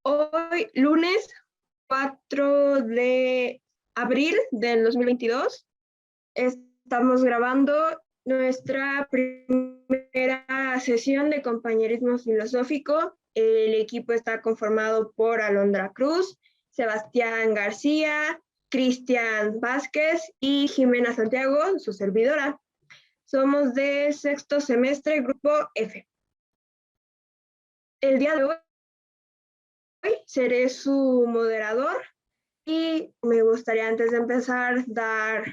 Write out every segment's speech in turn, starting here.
Hoy, lunes 4 de abril del 2022, estamos grabando nuestra primera sesión de compañerismo filosófico. El equipo está conformado por Alondra Cruz, Sebastián García, Cristian Vázquez y Jimena Santiago, su servidora. Somos de sexto semestre, grupo F. El día de hoy seré su moderador y me gustaría, antes de empezar, dar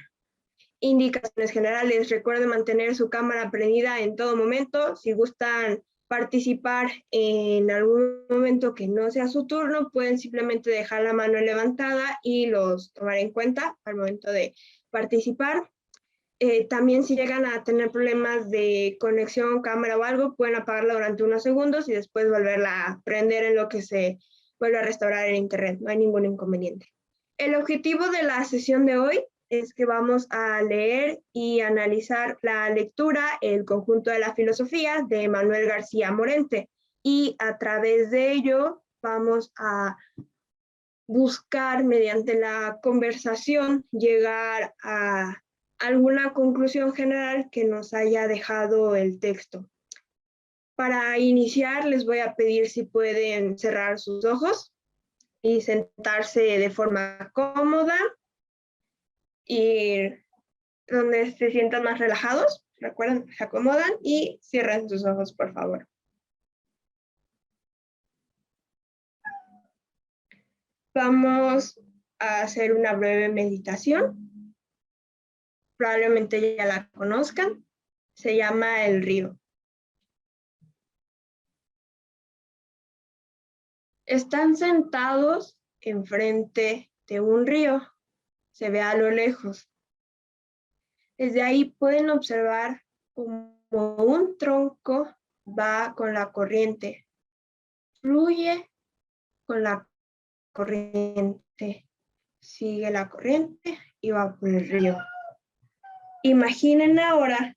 indicaciones generales. Recuerden mantener su cámara prendida en todo momento. Si gustan participar en algún momento que no sea su turno, pueden simplemente dejar la mano levantada y los tomaré en cuenta al momento de participar. También si llegan a tener problemas de conexión, cámara o algo, pueden apagarla durante unos segundos y después volverla a prender en lo que se vuelve a restaurar el internet. No hay ningún inconveniente. El objetivo de la sesión de hoy es que vamos a leer y analizar la lectura El conjunto de la filosofía de Manuel García Morente, y a través de ello vamos a buscar, mediante la conversación, llegar a alguna conclusión general que nos haya dejado el texto. Para iniciar, les voy a pedir si pueden cerrar sus ojos y sentarse de forma cómoda y donde se sientan más relajados. Recuerden, se acomodan y cierren sus ojos, por favor. Vamos a hacer una breve meditación. Probablemente ya la conozcan. Se llama El río. Están sentados enfrente de un río. Se ve a lo lejos. Desde ahí pueden observar cómo un tronco va con la corriente. Fluye con la corriente. Sigue la corriente y va por el río. Imaginen ahora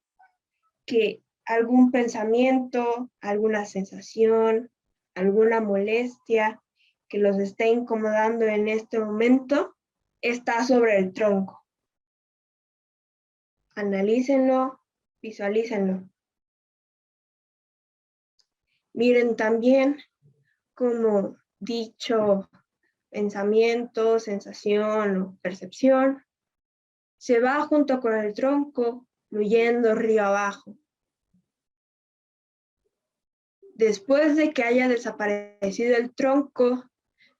que algún pensamiento, alguna sensación, alguna molestia que los esté incomodando en este momento está sobre el tronco. Analícenlo, visualícenlo. Miren también cómo dicho pensamiento, sensación o percepción se va junto con el tronco, fluyendo río abajo. Después de que haya desaparecido el tronco,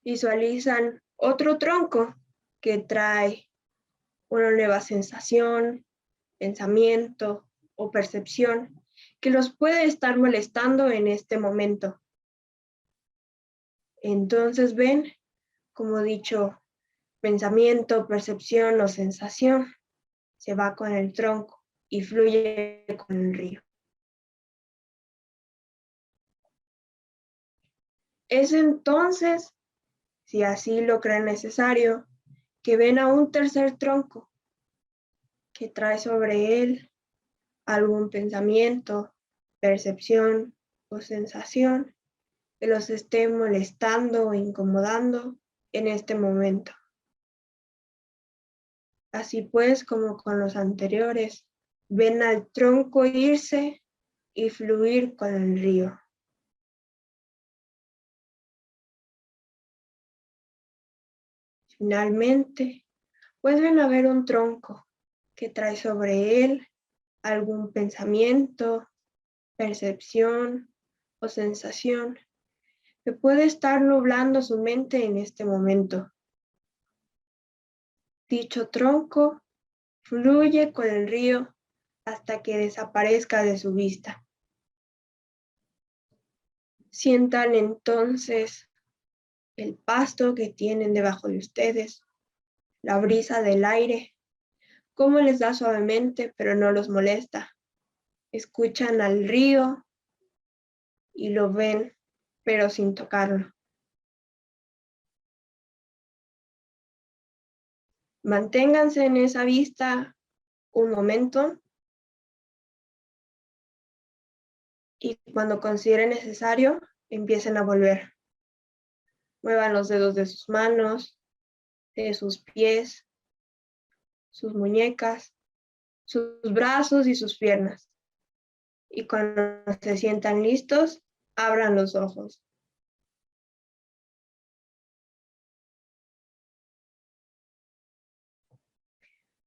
visualizan otro tronco que trae una nueva sensación, pensamiento o percepción que los puede estar molestando en este momento. Entonces ven, como dicho, pensamiento, percepción o sensación se va con el tronco y fluye con el río. Es entonces, si así lo creen necesario, que ven a un tercer tronco que trae sobre él algún pensamiento, percepción o sensación que los esté molestando o incomodando en este momento. Así pues, como con los anteriores, ven al tronco irse y fluir con el río. Finalmente, vuelven a ver un tronco que trae sobre él algún pensamiento, percepción o sensación que puede estar nublando su mente en este momento. Dicho tronco fluye con el río hasta que desaparezca de su vista. Sientan entonces el pasto que tienen debajo de ustedes, la brisa del aire, cómo les da suavemente pero no los molesta. Escuchan al río y lo ven pero sin tocarlo. Manténganse en esa vista un momento y cuando consideren necesario, empiecen a volver. Muevan los dedos de sus manos, de sus pies, sus muñecas, sus brazos y sus piernas. Y cuando se sientan listos, abran los ojos.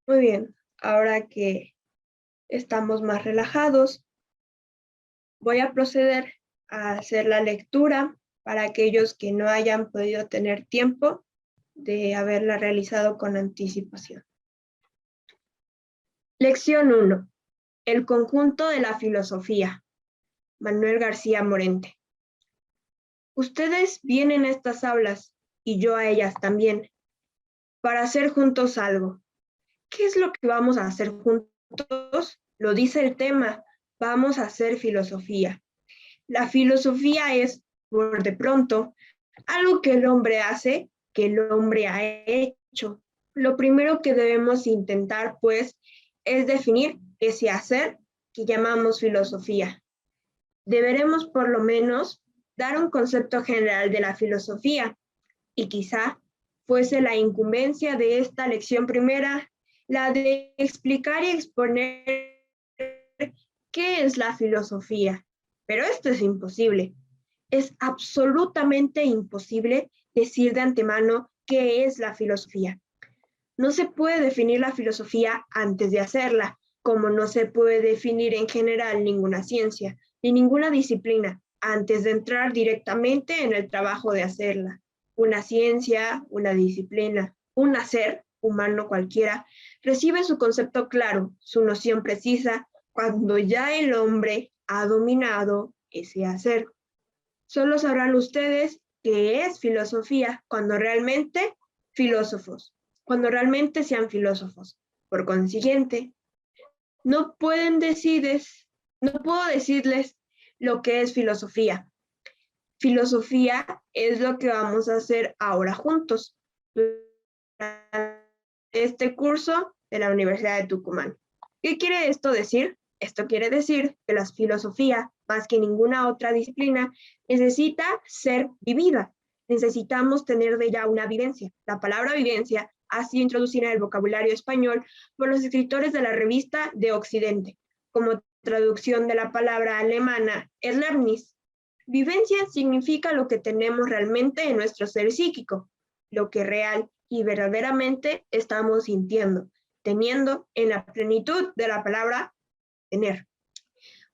Muy bien, ahora que estamos más relajados, voy a proceder a hacer la lectura para aquellos que no hayan podido tener tiempo de haberla realizado con anticipación. Lección 1. El conjunto de la filosofía. Manuel García Morente. Ustedes vienen a estas aulas, y yo a ellas también, para hacer juntos algo. ¿Qué es lo que vamos a hacer juntos? Lo dice el tema, vamos a hacer filosofía. La filosofía es, por de pronto, algo que el hombre hace, que el hombre ha hecho. Lo primero que debemos intentar, pues, es definir ese hacer que llamamos filosofía. Deberemos, por lo menos, dar un concepto general de la filosofía, y quizá fuese la incumbencia de esta lección primera la de explicar y exponer qué es la filosofía. Pero esto es imposible. Es absolutamente imposible decir de antemano qué es la filosofía. No se puede definir la filosofía antes de hacerla, como no se puede definir en general ninguna ciencia ni ninguna disciplina antes de entrar directamente en el trabajo de hacerla. Una ciencia, una disciplina, un hacer humano cualquiera, recibe su concepto claro, su noción precisa, cuando ya el hombre ha dominado ese hacer. Solo sabrán ustedes qué es filosofía cuando realmente sean filósofos. Por consiguiente, no puedo decirles lo que es filosofía. Filosofía es lo que vamos a hacer ahora juntos, este curso de la Universidad de Tucumán. ¿Qué quiere esto decir? Esto quiere decir que la filosofía, más que ninguna otra disciplina, necesita ser vivida. Necesitamos tener de ella una vivencia. La palabra vivencia ha sido introducida en el vocabulario español por los escritores de la revista de Occidente, como traducción de la palabra alemana Erlebnis. Vivencia significa lo que tenemos realmente en nuestro ser psíquico, lo que real y verdaderamente estamos sintiendo, teniendo en la plenitud de la palabra tener.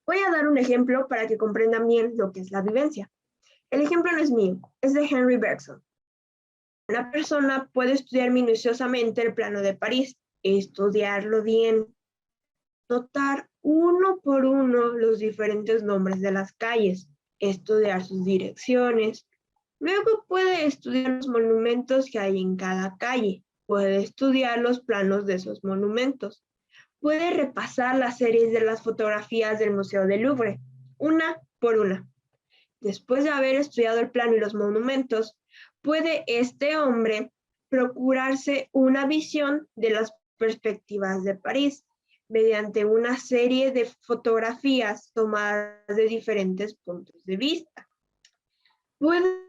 Voy a dar un ejemplo para que comprendan bien lo que es la vivencia. El ejemplo no es mío, es de Henri Bergson. Una persona puede estudiar minuciosamente el plano de París, estudiarlo bien, notar uno por uno los diferentes nombres de las calles, estudiar sus direcciones. Luego puede estudiar los monumentos que hay en cada calle, puede estudiar los planos de esos monumentos. Puede repasar las series de las fotografías del Museo del Louvre, una por una. Después de haber estudiado el plano y los monumentos, puede este hombre procurarse una visión de las perspectivas de París mediante una serie de fotografías tomadas de diferentes puntos de vista. Puede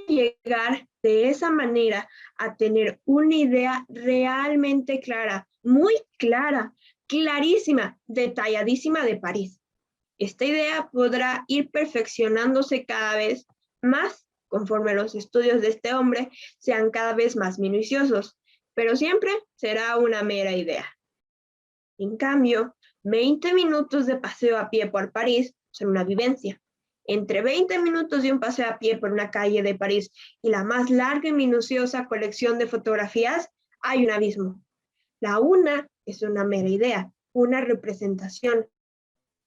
llegar de esa manera a tener una idea realmente clara, muy clara, clarísima, detalladísima de París. Esta idea podrá ir perfeccionándose cada vez más conforme los estudios de este hombre sean cada vez más minuciosos, pero siempre será una mera idea. En cambio, 20 minutos de paseo a pie por París son una vivencia. Entre 20 minutos de un paseo a pie por una calle de París y la más larga y minuciosa colección de fotografías, hay un abismo. La una es una mera idea, una representación,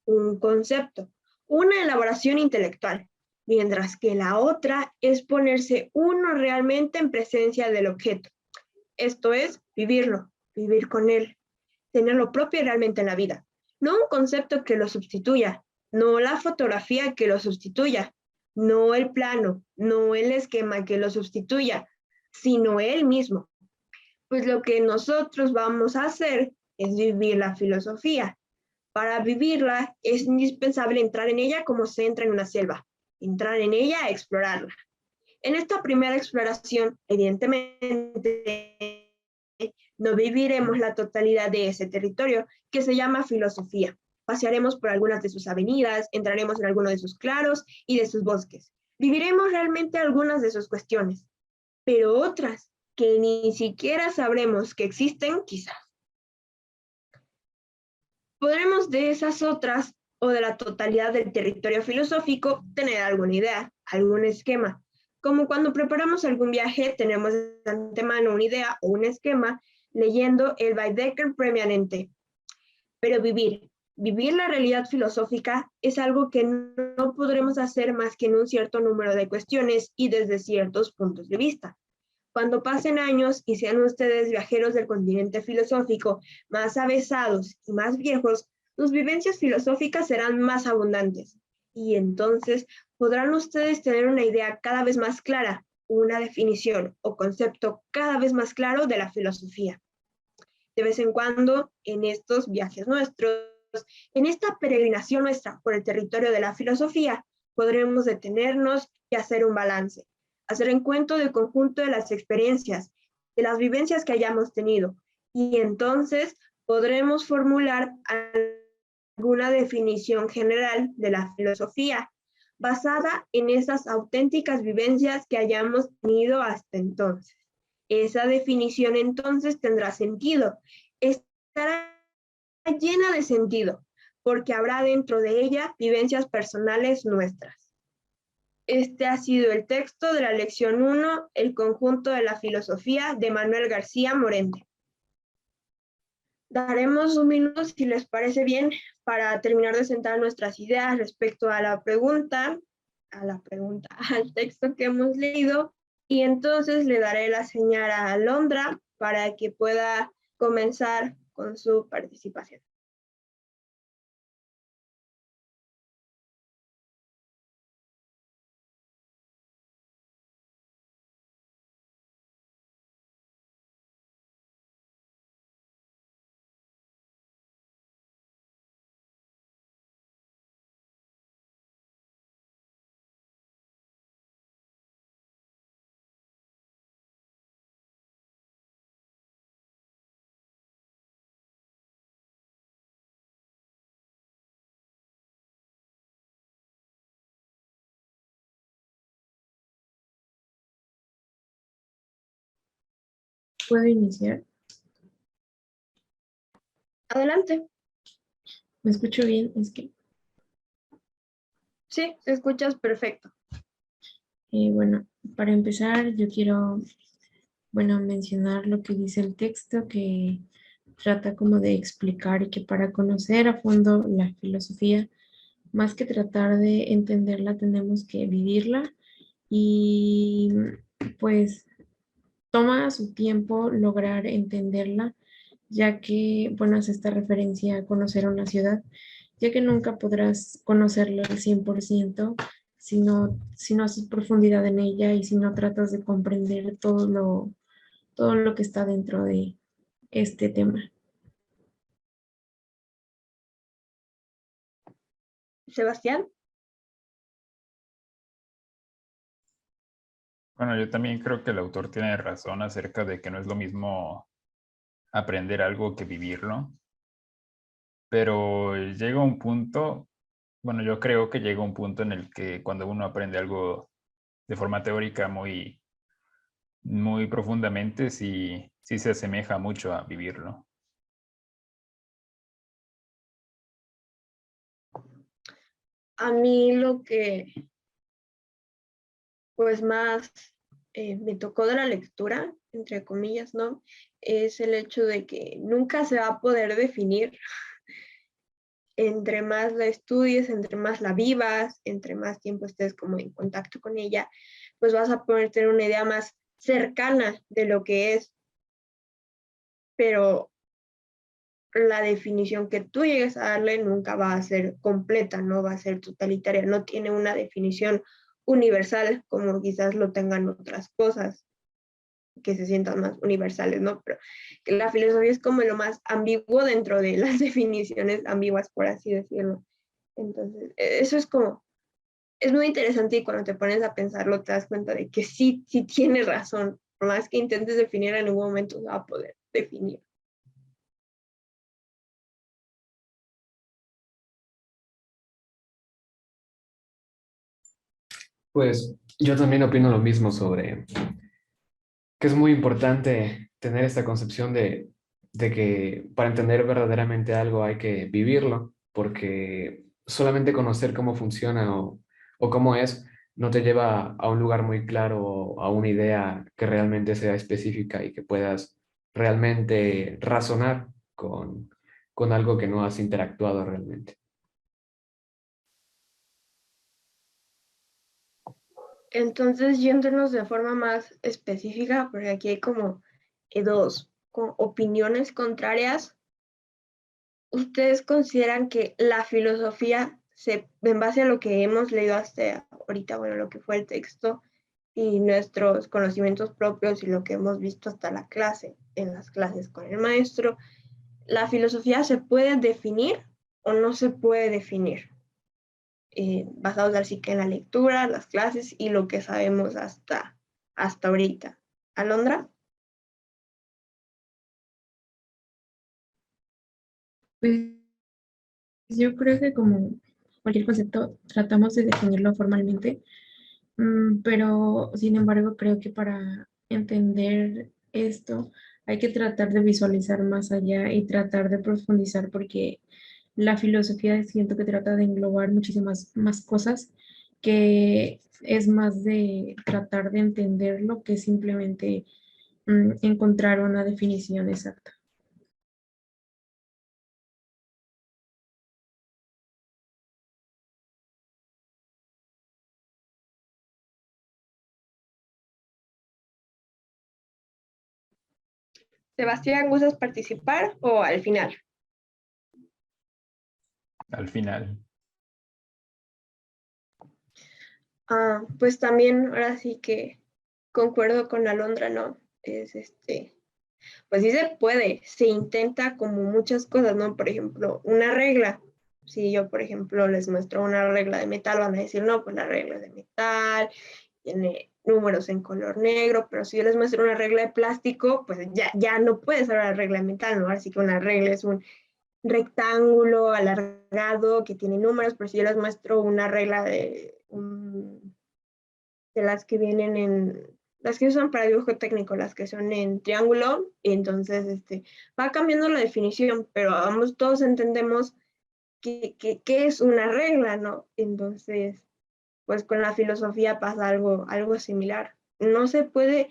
un concepto, una elaboración intelectual, mientras que la otra es ponerse uno realmente en presencia del objeto. Esto es vivirlo, vivir con él, tener lo propio realmente en la vida. No un concepto que lo sustituya, no la fotografía que lo sustituya, no el plano, no el esquema que lo sustituya, sino él mismo. Pues lo que nosotros vamos a hacer es vivir la filosofía. Para vivirla es indispensable entrar en ella como se entra en una selva, entrar en ella a explorarla. En esta primera exploración, evidentemente, no viviremos la totalidad de ese territorio, que se llama filosofía. Pasearemos por algunas de sus avenidas, entraremos en algunos de sus claros y de sus bosques. Viviremos realmente algunas de sus cuestiones, pero otras que ni siquiera sabremos que existen, quizás. Podremos de esas otras o de la totalidad del territorio filosófico tener alguna idea, algún esquema. Como cuando preparamos algún viaje, tenemos de antemano una idea o un esquema leyendo el Baedeker previamente. Pero vivir la realidad filosófica es algo que no podremos hacer más que en un cierto número de cuestiones y desde ciertos puntos de vista. Cuando pasen años y sean ustedes viajeros del continente filosófico más avesados y más viejos, sus vivencias filosóficas serán más abundantes. Y entonces podrán ustedes tener una idea cada vez más clara, una definición o concepto cada vez más claro de la filosofía. De vez en cuando, en estos viajes nuestros, en esta peregrinación nuestra por el territorio de la filosofía, podremos detenernos y hacer un balance, hacer en cuenta del conjunto de las experiencias, de las vivencias que hayamos tenido, y entonces podremos formular alguna definición general de la filosofía basada en esas auténticas vivencias que hayamos tenido hasta entonces. Esa definición entonces tendrá sentido, estará llena de sentido, porque habrá dentro de ella vivencias personales nuestras. Este ha sido el texto de la lección 1, El conjunto de la filosofía, de Manuel García Morente. Daremos un minuto, si les parece bien, para terminar de sentar nuestras ideas respecto a la pregunta, al texto que hemos leído, y entonces le daré la señal a Alondra para que pueda comenzar con su participación. ¿Puedo iniciar? Adelante. ¿Me escucho bien? Es que, Sí, te escuchas perfecto. bueno, para empezar, yo quiero, bueno, mencionar lo que dice el texto, que trata como de explicar que para conocer a fondo la filosofía, más que tratar de entenderla, tenemos que vivirla y pues toma su tiempo lograr entenderla, ya que, bueno, hace esta referencia a conocer una ciudad, ya que nunca podrás conocerla al 100% si no haces profundidad en ella y si no tratas de comprender todo lo que está dentro de este tema. Sebastián. Bueno, yo también creo que el autor tiene razón acerca de que no es lo mismo aprender algo que vivirlo, pero llega un punto, bueno, yo creo que llega un punto en el que cuando uno aprende algo de forma teórica muy profundamente, sí se asemeja mucho a vivirlo. A mí lo que pues más me tocó de la lectura, entre comillas, ¿no? Es el hecho de que nunca se va a poder definir. Entre más la estudies, entre más la vivas, entre más tiempo estés como en contacto con ella, pues vas a poder tener una idea más cercana de lo que es, pero la definición que tú llegues a darle nunca va a ser completa, no va a ser totalitaria, no tiene una definición universal como quizás lo tengan otras cosas. que se sientan más universales, ¿no? Pero que la filosofía es como lo más ambiguo dentro de las definiciones ambiguas, por así decirlo. Entonces, eso es como, es muy interesante y cuando te pones a pensarlo te das cuenta de que sí, sí tienes razón. Por más que intentes definir, en algún momento se va a poder definir. Pues yo también opino lo mismo sobre que es muy importante tener esta concepción de que para entender verdaderamente algo hay que vivirlo, porque solamente conocer cómo funciona o cómo es no te lleva a un lugar muy claro o a una idea que realmente sea específica y que puedas realmente razonar con algo que no has interactuado realmente. Entonces, yéndonos de forma más específica, porque aquí hay como dos opiniones contrarias. ¿Ustedes consideran que la filosofía, en base a lo que hemos leído hasta ahorita, bueno, lo que fue el texto y nuestros conocimientos propios y lo que hemos visto hasta la clase, en las clases con el maestro, la filosofía se puede definir o no se puede definir? Basados así que en la lectura, las clases y lo que sabemos hasta ahorita. ¿Alondra? Pues yo creo que como cualquier concepto tratamos de definirlo formalmente, pero sin embargo creo que para entender esto hay que tratar de visualizar más allá y tratar de profundizar porque la filosofía siento que trata de englobar muchísimas más cosas que es más de tratar de entenderlo que simplemente encontrar una definición exacta. Sebastián, ¿gustas participar o al final? Al final. Pues también, ahora sí que concuerdo con Alondra, ¿no? Es pues sí se puede, se intenta como muchas cosas, ¿no? Por ejemplo, una regla. Si yo, por ejemplo, les muestro una regla de metal, van a decir, no, pues la regla de metal tiene números en color negro, pero si yo les muestro una regla de plástico, pues ya no puede ser la regla de metal, ¿no? Así que una regla es un rectángulo alargado que tiene números, pero si yo les muestro una regla de las que vienen las que usan para dibujo técnico, las que son en triángulo, y entonces va cambiando la definición, pero vamos, todos entendemos qué es una regla, ¿no? Entonces, pues con la filosofía pasa algo similar. No se puede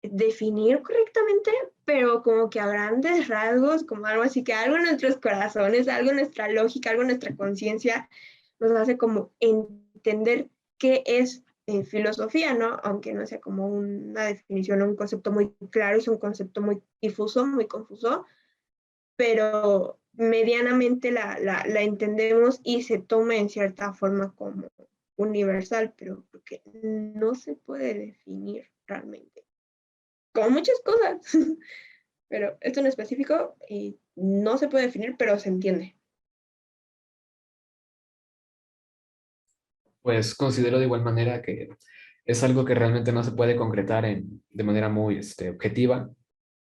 definir correctamente, pero como que a grandes rasgos, como algo así que algo en nuestros corazones, algo en nuestra lógica, algo en nuestra conciencia, nos hace como entender qué es filosofía, ¿no? Aunque no sea como una definición o un concepto muy claro, es un concepto muy difuso, muy confuso, pero medianamente la entendemos y se toma en cierta forma como universal, pero porque no se puede definir realmente como muchas cosas, pero esto en específico no se puede definir, pero se entiende. Pues considero de igual manera que es algo que realmente no se puede concretar de manera muy objetiva,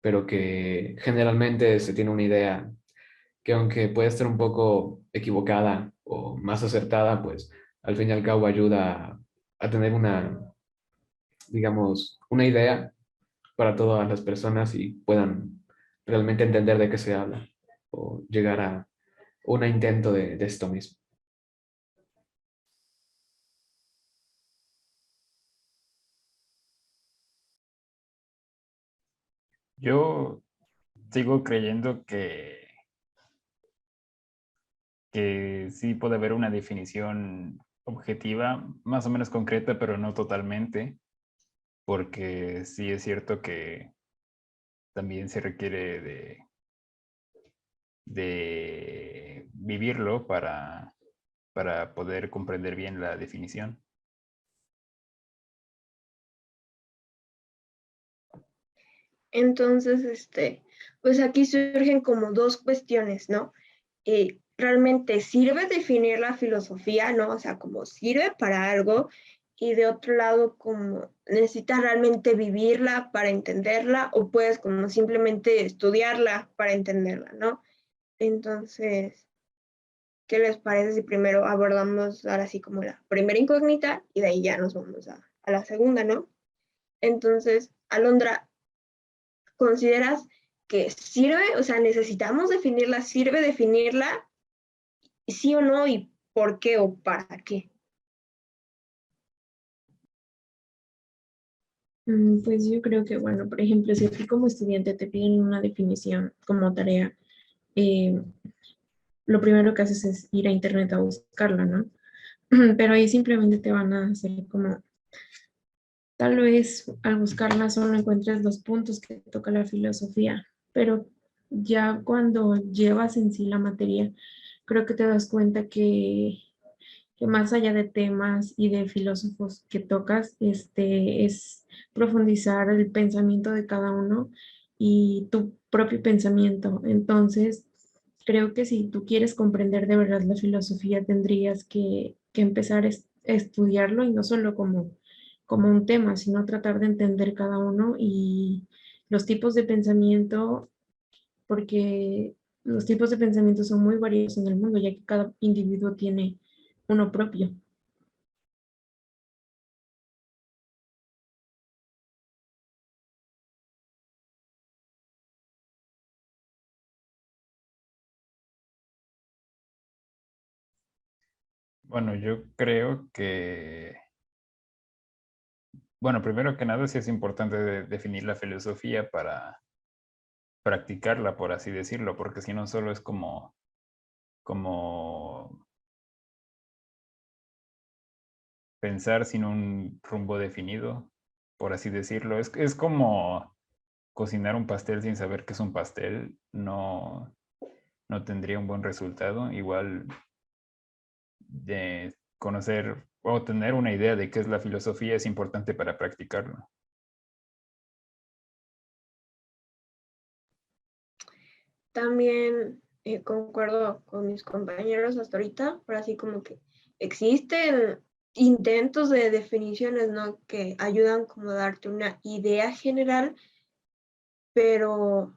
pero que generalmente se tiene una idea que aunque puede estar un poco equivocada o más acertada, pues al fin y al cabo ayuda a tener digamos, una idea para todas las personas y puedan realmente entender de qué se habla o llegar a un intento de esto mismo. Yo sigo creyendo que sí puede haber una definición objetiva, más o menos concreta, pero no totalmente, porque sí es cierto que también se requiere de vivirlo para poder comprender bien la definición. Entonces, pues aquí surgen como dos cuestiones, ¿no? ¿Realmente sirve definir la filosofía, ¿no? O sea, como sirve para algo, y de otro lado, como necesitas realmente vivirla para entenderla, o puedes como simplemente estudiarla para entenderla, ¿no? Entonces, ¿qué les parece si primero abordamos ahora sí como la primera incógnita y de ahí ya nos vamos a la segunda, ¿no? Entonces, Alondra, ¿consideras que sirve? O sea, necesitamos definirla, ¿sirve definirla? ¿Sí o no? ¿Y por qué o para qué? Pues yo creo que, bueno, por ejemplo, si a ti como estudiante te piden una definición como tarea, eh, lo primero que haces es ir a internet a buscarla, ¿no? Pero ahí simplemente te van a hacer como, tal vez al buscarla solo encuentres los puntos que toca la filosofía, pero ya cuando llevas en sí la materia, creo que te das cuenta que más allá de temas y de filósofos que tocas, es profundizar el pensamiento de cada uno y tu propio pensamiento. Entonces, creo que si tú quieres comprender de verdad la filosofía, tendrías que empezar a estudiarlo y no solo como un tema, sino tratar de entender cada uno y los tipos de pensamiento, porque los tipos de pensamiento son muy variados en el mundo, ya que cada individuo tiene uno propio. Bueno, yo creo que, bueno, primero que nada sí es importante definir la filosofía para practicarla, por así decirlo, porque si no solo es como pensar sin un rumbo definido, por así decirlo. Es como cocinar un pastel sin saber que es un pastel, no tendría un buen resultado. Igual de conocer o tener una idea de qué es la filosofía es importante para practicarlo. También concuerdo con mis compañeros hasta ahorita, pero así como que existen intentos de definiciones, ¿no? Que ayudan como a darte una idea general, pero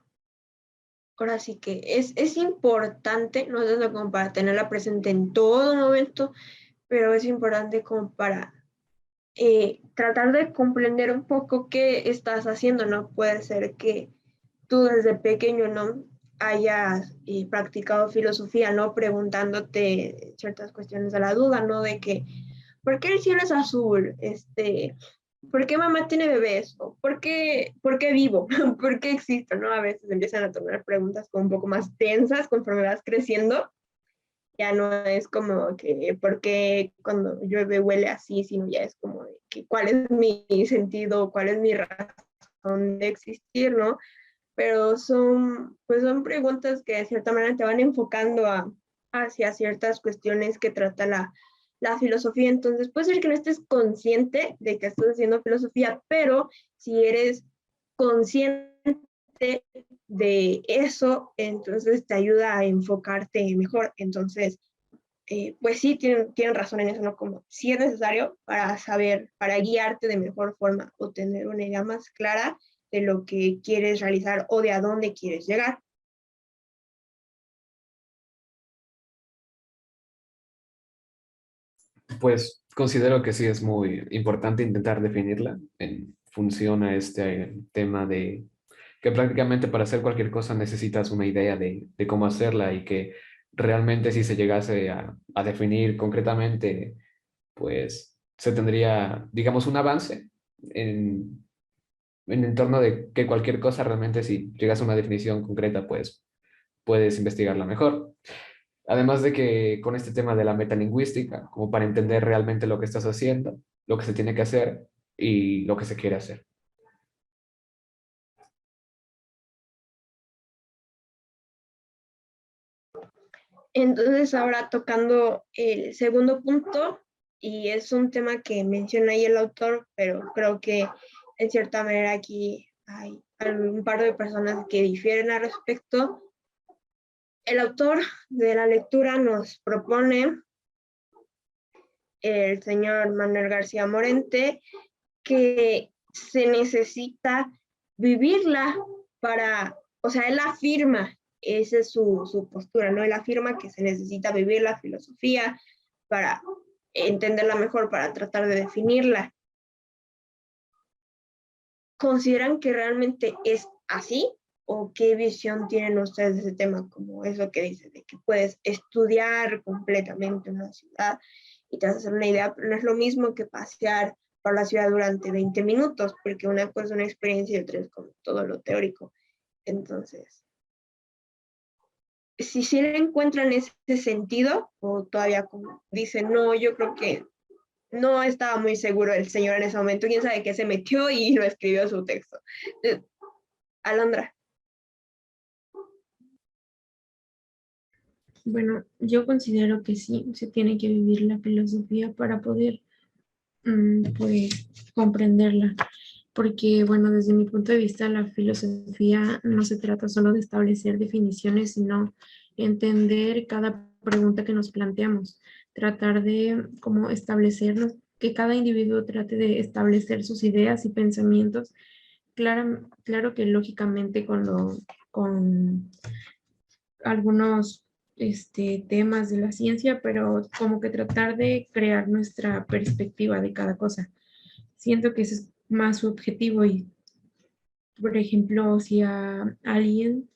ahora sí que es importante, no es como para tenerla presente en todo momento, pero es importante como para tratar de comprender un poco qué estás haciendo, ¿no? Puede ser que tú desde pequeño, ¿no? Hayas practicado filosofía, ¿no? Preguntándote ciertas cuestiones a la duda, ¿no? De que, ¿por qué el cielo es azul? ¿Por qué mamá tiene bebés? ¿O por qué vivo? ¿Por qué existo? ¿No? A veces empiezan a tomar preguntas como un poco más tensas conforme vas creciendo. Ya no es como que, ¿por qué cuando llueve huele así? Sino ya es como de que, ¿cuál es mi sentido? ¿Cuál es mi razón de existir? ¿No? Pero pues son preguntas que de cierta manera te van enfocando hacia ciertas cuestiones que trata la filosofía. Entonces, puede ser que no estés consciente de que estás haciendo filosofía, pero si eres consciente de eso, entonces te ayuda a enfocarte mejor. Entonces, pues sí, tienen razón en eso, ¿no? Como si es necesario para saber, para guiarte de mejor forma o tener una idea más clara de lo que quieres realizar o de a dónde quieres llegar. Pues considero que sí es muy importante intentar definirla en función a este tema de que prácticamente para hacer cualquier cosa necesitas una idea de cómo hacerla y que realmente si se llegase a definir concretamente, pues se tendría, digamos, un avance en torno de que cualquier cosa realmente si llegas a una definición concreta, pues puedes investigarla mejor. Además de que con este tema de la metalingüística, como para entender realmente lo que estás haciendo, lo que se tiene que hacer y lo que se quiere hacer. Entonces, ahora tocando el segundo punto, y es un tema que menciona ahí el autor, pero creo que en cierta manera aquí un par de personas que difieren al respecto. El autor de la lectura nos propone, el señor Manuel García Morente, que se necesita vivirla para, o sea, él afirma, esa es su postura, ¿no? Él afirma que se necesita vivir la filosofía para entenderla mejor, para tratar de definirla. ¿Consideran que realmente es así? ¿O qué visión tienen ustedes de ese tema? Como eso que dice, de que puedes estudiar completamente una ciudad y te vas a hacer una idea, pero no es lo mismo que pasear por la ciudad durante 20 minutos, porque una cosa es una experiencia y otra es como todo lo teórico. Entonces, si le encuentran ese sentido, o todavía como dicen, no, yo creo que no estaba muy seguro el señor en ese momento, quién sabe qué se metió y lo escribió su texto. Alondra. Bueno, yo considero que sí, se tiene que vivir la filosofía para poder, pues, comprenderla. Porque, bueno, desde mi punto de vista, la filosofía no se trata solo de establecer definiciones, sino entender cada pregunta que nos planteamos, tratar de como establecernos, que cada individuo trate de establecer sus ideas y pensamientos, claro que lógicamente con algunos temas de la ciencia, pero como que tratar de crear nuestra perspectiva de cada cosa. Siento que ese es más su objetivo y, por ejemplo, si a alguien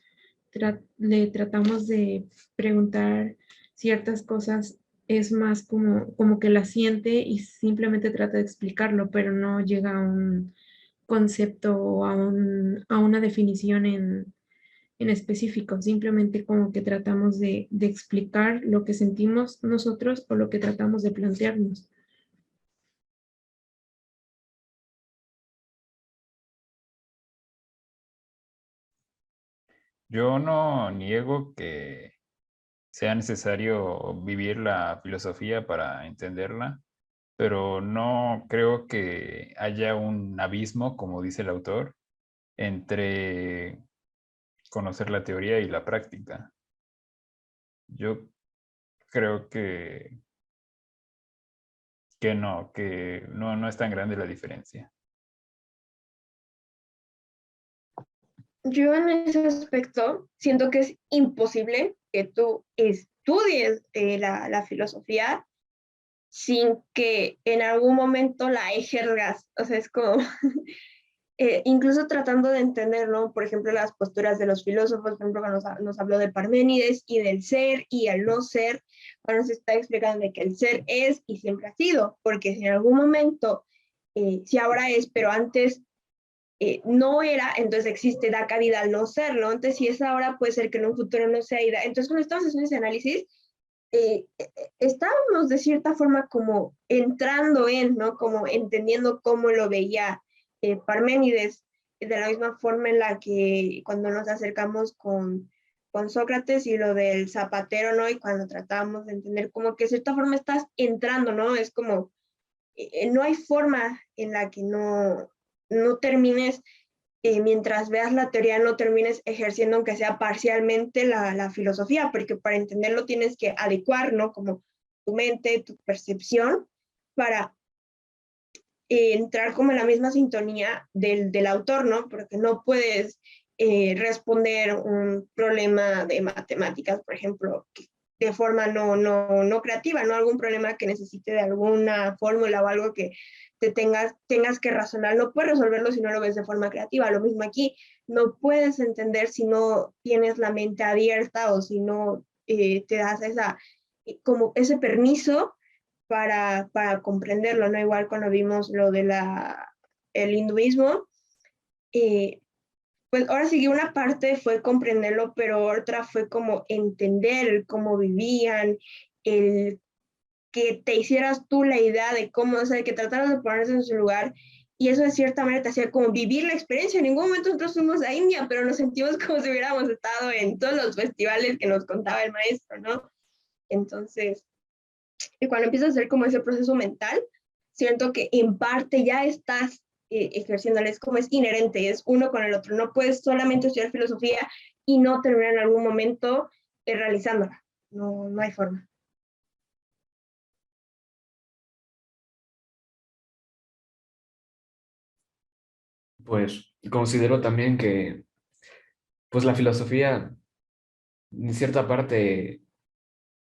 le tratamos de preguntar ciertas cosas, es más como que la siente y simplemente trata de explicarlo, pero no llega a un concepto o a una definición en específico, simplemente como que tratamos de explicar lo que sentimos nosotros o lo que tratamos de plantearnos. Yo no niego que sea necesario vivir la filosofía para entenderla, pero no creo que haya un abismo, como dice el autor, entre conocer la teoría y la práctica. Yo creo que no es tan grande la diferencia. Yo en ese aspecto siento que es imposible que tú estudies la filosofía sin que en algún momento la ejerzas. O sea, es como, incluso tratando de entender, ¿no? Por ejemplo, las posturas de los filósofos, por ejemplo, cuando nos habló de Parménides y del ser y el no ser, cuando nos está explicando de que el ser es y siempre ha sido, porque si en algún momento, si ahora es, pero antes no era, entonces existe, da cabida al no ser, ¿no? Entonces, si es ahora, puede ser que en un futuro no sea. Entonces, cuando estamos haciendo ese análisis, estábamos de cierta forma como entrando en, ¿no? Como entendiendo cómo lo veía Parménides, de la misma forma en la que cuando nos acercamos con Sócrates y lo del zapatero, ¿no? Y cuando tratamos de entender como que de cierta forma estás entrando, ¿no? Es como, no hay forma en la que no termines, mientras veas la teoría, no termines ejerciendo, aunque sea parcialmente, la filosofía, porque para entenderlo tienes que adecuar, ¿no? Como tu mente, tu percepción, para entrar como en la misma sintonía del autor, ¿no? Porque no puedes responder un problema de matemáticas, por ejemplo, de forma no creativa, ¿no? Algún problema que necesite de alguna fórmula o algo que tengas que razonar. No puedes resolverlo si no lo ves de forma creativa. Lo mismo aquí, no puedes entender si no tienes la mente abierta o si no te das como ese permiso para comprenderlo, ¿no? Igual cuando vimos lo de el hinduismo, pues ahora sí que una parte fue comprenderlo, pero otra fue como entender cómo vivían, el que te hicieras tú la idea de cómo, o sea, que trataras de ponerse en su lugar, y eso de cierta manera te hacía como vivir la experiencia. En ningún momento nosotros fuimos a India, pero nos sentimos como si hubiéramos estado en todos los festivales que nos contaba el maestro, ¿no? Entonces, y cuando empiezas a hacer como ese proceso mental, siento que en parte ya estás ejerciéndola, es como es inherente, es uno con el otro. No puedes solamente estudiar filosofía y no terminar en algún momento realizándola. No, no hay forma. Pues considero también que pues la filosofía en cierta parte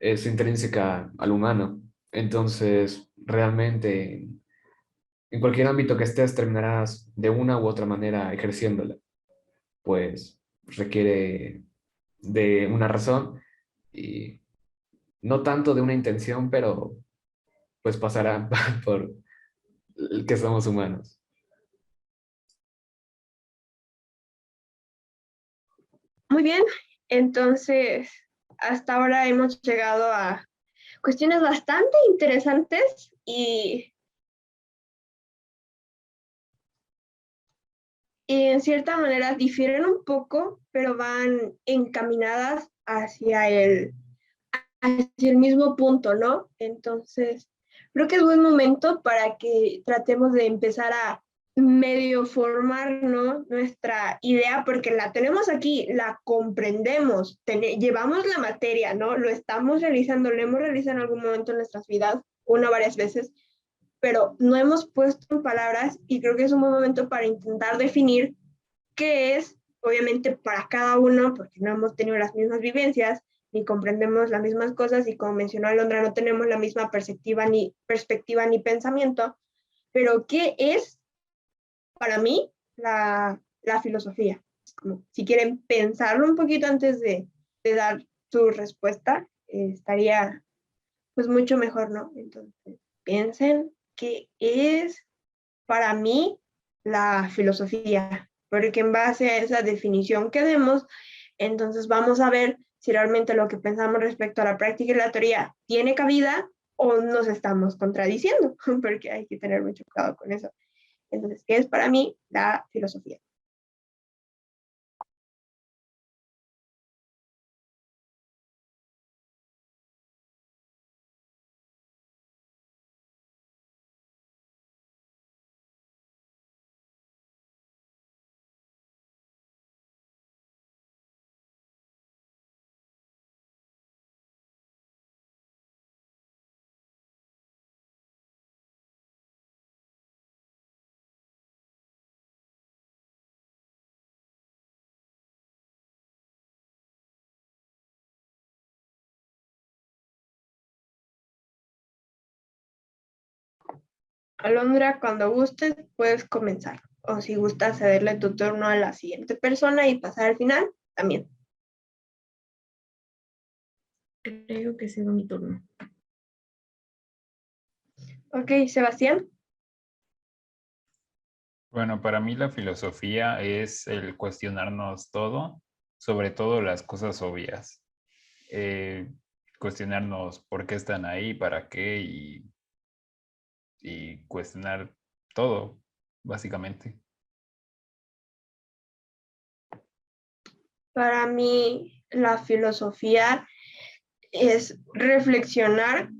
es intrínseca al humano. Entonces, realmente, en cualquier ámbito que estés, terminarás de una u otra manera ejerciéndola. Pues requiere de una razón y no tanto de una intención, pero pues pasará por el que somos humanos. Muy bien, entonces hasta ahora hemos llegado a cuestiones bastante interesantes y en cierta manera difieren un poco, pero van encaminadas hacia el mismo punto, ¿no? Entonces, creo que es buen momento para que tratemos de empezar a medio formar, ¿no? Nuestra idea, porque la tenemos aquí, la comprendemos, llevamos la materia, ¿no? Lo estamos realizando, lo hemos realizado en algún momento en nuestras vidas, una o varias veces, pero no hemos puesto en palabras y creo que es un buen momento para intentar definir qué es, obviamente para cada uno, porque no hemos tenido las mismas vivencias, ni comprendemos las mismas cosas, y como mencionó Alondra, no tenemos la misma perspectiva ni pensamiento, pero ¿qué es para mí la filosofía? Como, si quieren pensarlo un poquito antes de dar su respuesta, estaría pues mucho mejor, ¿no? Entonces, piensen qué es para mí la filosofía, porque en base a esa definición que demos, entonces vamos a ver si realmente lo que pensamos respecto a la práctica y la teoría tiene cabida o nos estamos contradiciendo, porque hay que tener mucho cuidado con eso. Entonces, ¿qué es para mí la filosofía? Alondra, cuando gustes, puedes comenzar. O si gustas cederle tu turno a la siguiente persona y pasar al final, también. Creo que cedo mi turno. Ok, Sebastián. Bueno, para mí la filosofía es el cuestionarnos todo, sobre todo las cosas obvias. Eh, Cuestionarnos por qué están ahí, para qué y cuestionar todo, básicamente. Para mí, la filosofía es reflexionar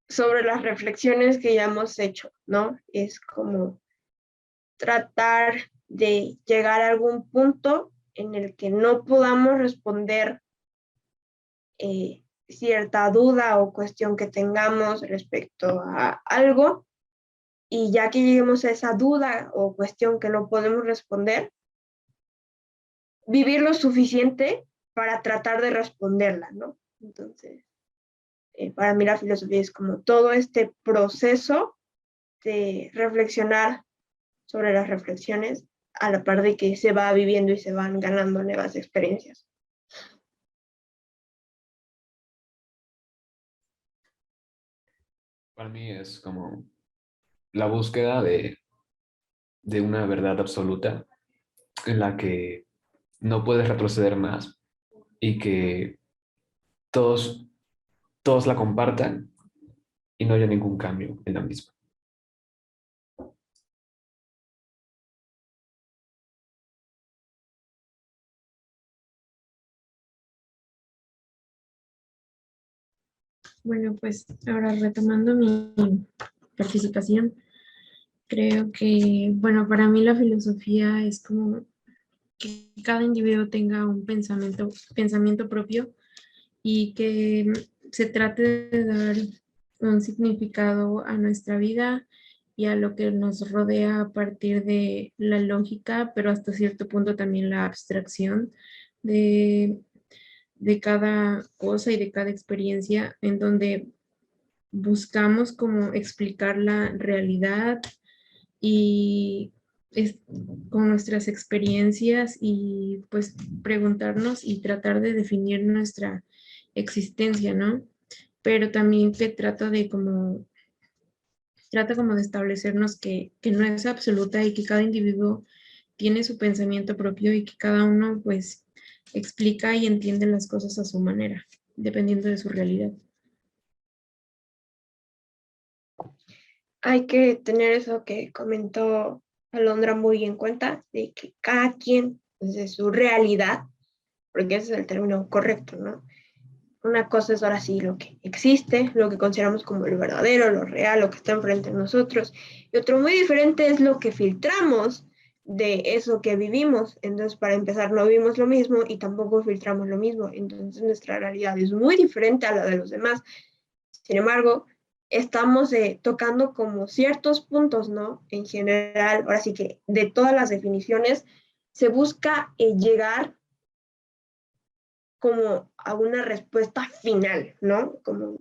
sobre las reflexiones que ya hemos hecho, ¿no? Es como tratar de llegar a algún punto en el que no podamos responder cierta duda o cuestión que tengamos respecto a algo, y ya que lleguemos a esa duda o cuestión que no podemos responder, vivir lo suficiente para tratar de responderla, ¿no? Entonces, para mí la filosofía es como todo este proceso de reflexionar sobre las reflexiones a la par de que se va viviendo y se van ganando nuevas experiencias. Para mí es como la búsqueda de una verdad absoluta en la que no puedes retroceder más y que todos, todos la compartan y no haya ningún cambio en la misma. Bueno, pues ahora retomando mi participación, Creo que, bueno, para mí la filosofía es como que cada individuo tenga un pensamiento propio y que se trate de dar un significado a nuestra vida y a lo que nos rodea a partir de la lógica, pero hasta cierto punto también la abstracción de, de cada cosa y de cada experiencia, en donde buscamos como explicar la realidad y es, con nuestras experiencias y pues preguntarnos y tratar de definir nuestra existencia, ¿no? Pero también que trata como de establecernos que no es absoluta y que cada individuo tiene su pensamiento propio y que cada uno pues explica y entiende las cosas a su manera, dependiendo de su realidad. Hay que tener eso que comentó Alondra muy en cuenta, de que cada quien desde su realidad, porque ese es el término correcto, ¿no? Una cosa es ahora sí lo que existe, lo que consideramos como lo verdadero, lo real, lo que está enfrente de nosotros. Y otro muy diferente es lo que filtramos de eso que vivimos. Entonces, para empezar, no vivimos lo mismo y tampoco filtramos lo mismo. Entonces, nuestra realidad es muy diferente a la de los demás. Sin embargo, estamos tocando como ciertos puntos, ¿no? En general, ahora sí que de todas las definiciones, se busca llegar como a una respuesta final, ¿no? Como,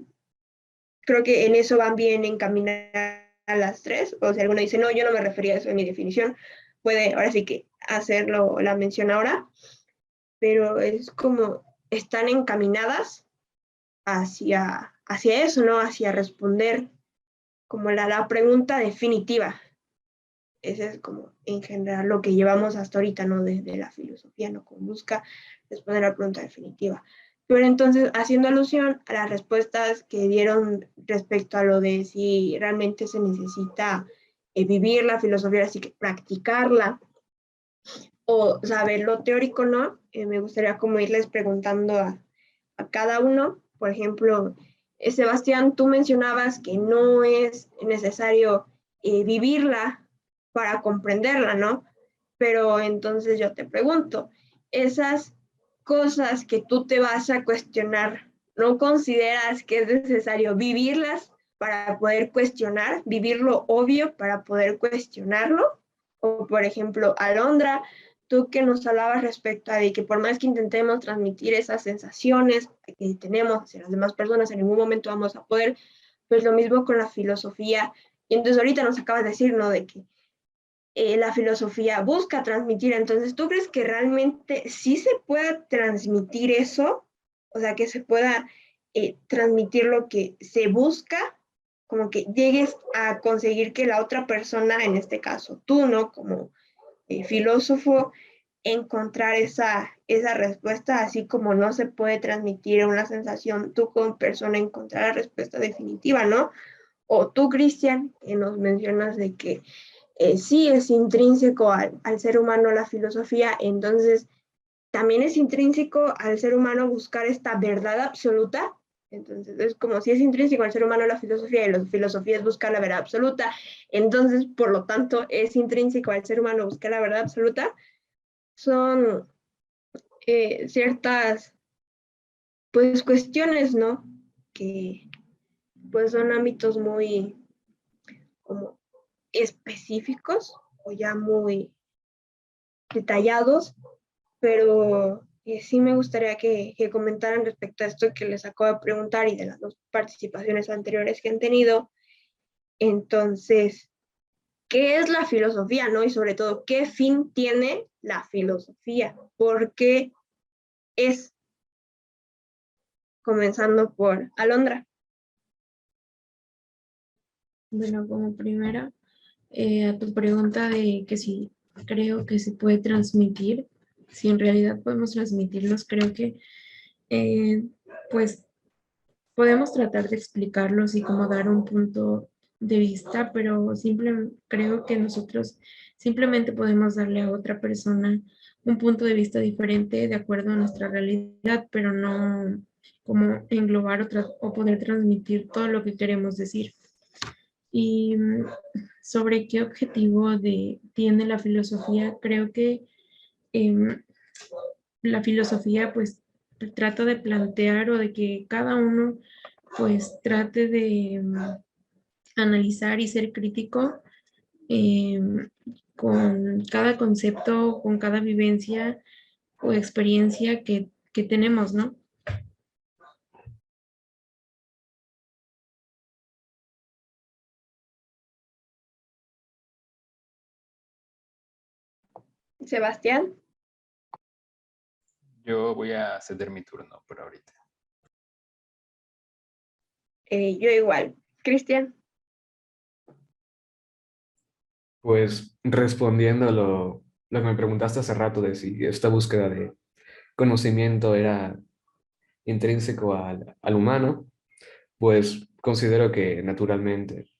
creo que en eso van bien encaminadas las tres, o si alguno dice, no, yo no me refería a eso en mi definición, puede ahora sí que hacerlo la mención ahora, pero es como están encaminadas hacia eso, ¿no? Hacia responder como la pregunta definitiva. Ese es como en general lo que llevamos hasta ahorita, ¿no? Desde la filosofía, ¿no? Como busca responder a la pregunta definitiva. Pero entonces, haciendo alusión a las respuestas que dieron respecto a lo de si realmente se necesita vivir la filosofía, así que practicarla o saber lo teórico, ¿no? Me gustaría como irles preguntando a cada uno. Por ejemplo, Sebastián, tú mencionabas que no es necesario vivirla para comprenderla, ¿no? Pero entonces yo te pregunto, esas cosas que tú te vas a cuestionar, ¿no consideras que es necesario vivirlas para poder cuestionar, vivir lo obvio para poder cuestionarlo? O por ejemplo, Alondra, tú que nos hablabas respecto a de que por más que intentemos transmitir esas sensaciones que tenemos hacia las demás personas, en ningún momento vamos a poder, pues lo mismo con la filosofía. Y entonces ahorita nos acabas de decir, ¿no? De que la filosofía busca transmitir. Entonces, ¿tú crees que realmente sí se pueda transmitir eso? O sea, que se pueda transmitir lo que se busca, como que llegues a conseguir que la otra persona, en este caso tú, ¿no? Como filósofo, encontrar esa respuesta, así como no se puede transmitir una sensación, tú como persona encontrar la respuesta definitiva, ¿no? O tú, Cristian, que nos mencionas de que sí es intrínseco al ser humano la filosofía, entonces también es intrínseco al ser humano buscar esta verdad absoluta. Entonces es como si es intrínseco al ser humano la filosofía y la filosofía es buscar la verdad absoluta, entonces por lo tanto es intrínseco al ser humano buscar la verdad absoluta. Son ciertas pues cuestiones, ¿no? Que pues son ámbitos muy como específicos o ya muy detallados, pero sí me gustaría que comentaran respecto a esto que les acabo de preguntar y de las dos participaciones anteriores que han tenido. Entonces, ¿qué es la filosofía, no? Y sobre todo, ¿qué fin tiene la filosofía? ¿Por qué es? Comenzando por Alondra. Bueno, como primera, a tu pregunta de que si creo que se puede transmitir, si en realidad podemos transmitirlos, creo que eh, pues podemos tratar de explicarlos y como dar un punto de vista, pero creo que nosotros simplemente podemos darle a otra persona un punto de vista diferente de acuerdo a nuestra realidad, pero no como englobar o poder transmitir todo lo que queremos decir. Y sobre qué objetivo tiene la filosofía, creo que em, la filosofía pues trata de plantear o de que cada uno pues trate de analizar y ser crítico em, con cada concepto, con cada vivencia o experiencia que tenemos, ¿no? Sebastián, Yo voy a ceder mi turno por ahorita. yo igual. Cristian, Pues respondiendo a lo que me preguntaste hace rato de si esta búsqueda de conocimiento era intrínseco al humano, pues considero que naturalmente.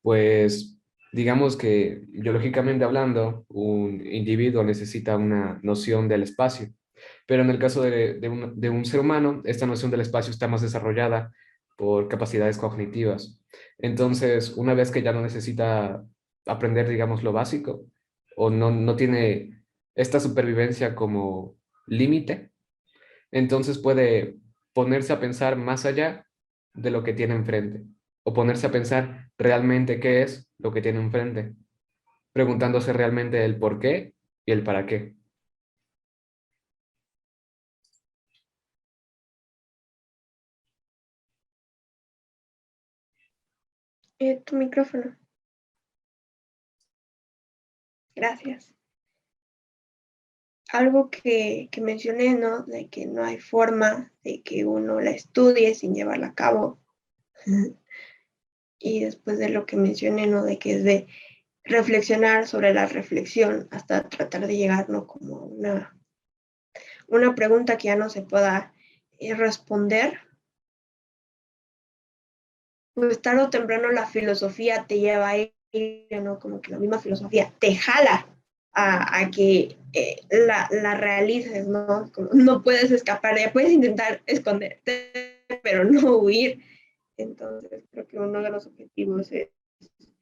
Pues digamos que biológicamente hablando, un individuo necesita una noción del espacio, pero en el caso de un ser humano, esta noción del espacio está más desarrollada por capacidades cognitivas. Entonces, una vez que ya no necesita aprender, digamos, lo básico, o no tiene esta supervivencia como límite, entonces puede ponerse a pensar más allá de lo que tiene enfrente, o ponerse a pensar realmente qué es lo que tiene enfrente, preguntándose realmente el por qué y el para qué. tu micrófono. Gracias. Algo que mencioné, ¿no? De que no hay forma de que uno la estudie sin llevarla a cabo. Y después de lo que mencioné, ¿no? De que es de reflexionar sobre la reflexión hasta tratar de llegar, ¿no? Como una pregunta que ya no se pueda responder. Pues tarde o temprano la filosofía te lleva a ello, ¿no? Como que la misma filosofía te jala a que la realices, ¿no? Como no puedes escapar, ya puedes intentar esconderte, pero no huir. Entonces, creo que uno de los objetivos es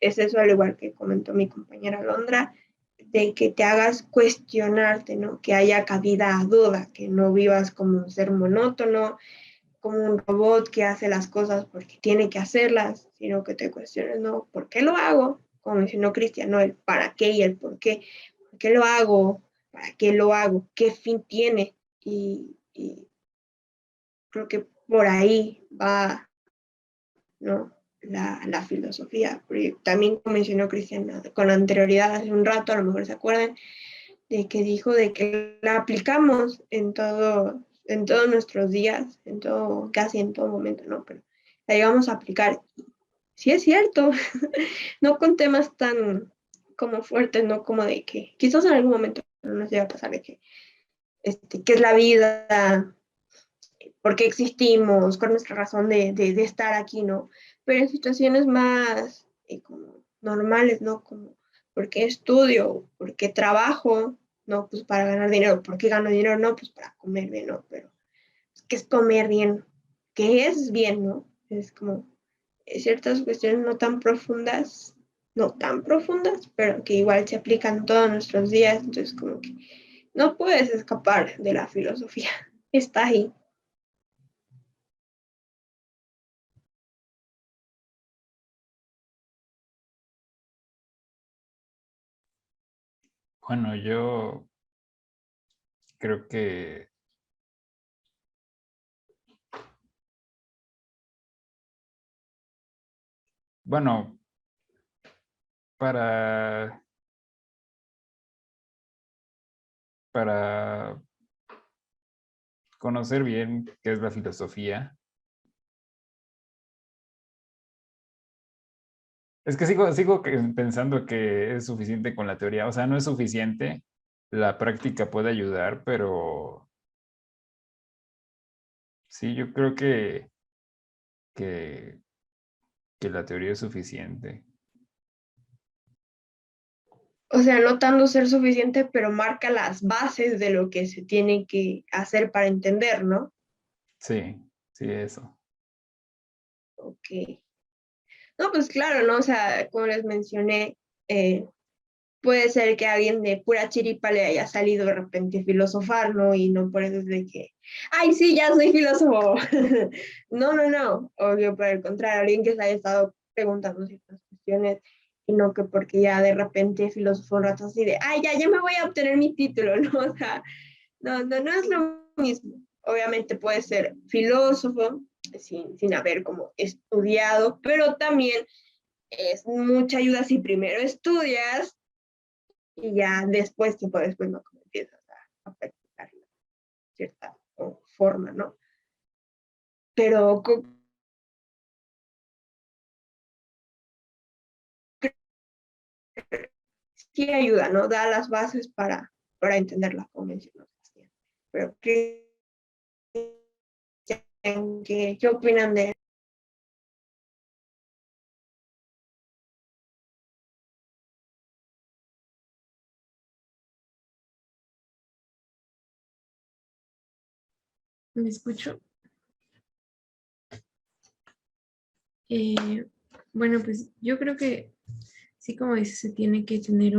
eso, al igual que comentó mi compañera Londra, de que te hagas cuestionarte, ¿no? Que haya cabida a duda, que no vivas como un ser monótono, como un robot que hace las cosas porque tiene que hacerlas, sino que te cuestiones, ¿no? ¿Por qué lo hago? Como mencionó Cristian, ¿no? El para qué y el por qué. ¿Por qué lo hago? ¿Para qué lo hago? ¿Qué fin tiene? Y creo que por ahí va, ¿no? La filosofía. Porque también como mencionó Cristian con anterioridad, hace un rato, a lo mejor se acuerdan, de que dijo de que la aplicamos en todos nuestros días, en todo, casi en todo momento, ¿no? Pero la llegamos a aplicar. Sí es cierto, no con temas tan como fuertes, no como de que quizás en algún momento nos llega a pasar de que, qué es la vida, por qué existimos, cuál es nuestra razón de estar aquí, ¿no? Pero en situaciones más como normales, ¿no? Como, ¿por qué estudio? ¿Por qué trabajo? No, pues para ganar dinero. ¿Por qué gano dinero? No, pues para comer bien, ¿no? Pero, ¿qué es comer bien? ¿Qué es bien, no? Es como ciertas cuestiones no tan profundas, pero que igual se aplican todos nuestros días. Entonces, como que no puedes escapar de la filosofía. Está ahí. Bueno, yo creo que, bueno, para, para conocer bien qué es la filosofía, es que sigo pensando que es suficiente con la teoría, o sea, no es suficiente, la práctica puede ayudar, pero sí, yo creo que, que la teoría es suficiente. O sea, no tanto ser suficiente, pero marca las bases de lo que se tiene que hacer para entender, ¿no? Sí, sí, eso. Ok. No, pues claro, ¿no? O sea, como les mencioné, puede ser que alguien de pura chiripa le haya salido de repente filosofar, ¿no? Y no por eso es de que, ay, sí, ya soy filósofo. No, no, no. Obvio, por el contrario, alguien que se haya estado preguntando ciertas cuestiones y no que porque ya de repente filósofo un rato así de, ay, ya me voy a obtener mi título, ¿no? O sea, no es lo mismo. Obviamente puede ser filósofo sin haber como estudiado, pero también es mucha ayuda si primero estudias y ya después, tiempo después, ¿no? Como empiezas a practicar de cierta forma, ¿no? Pero sí ayuda, ¿no? Da las bases para entenderla, como mencionó Sebastián. Pero, ¿qué opinan de? ¿Me escucho? Eh, bueno, pues yo creo que sí, como dices, se tiene que tener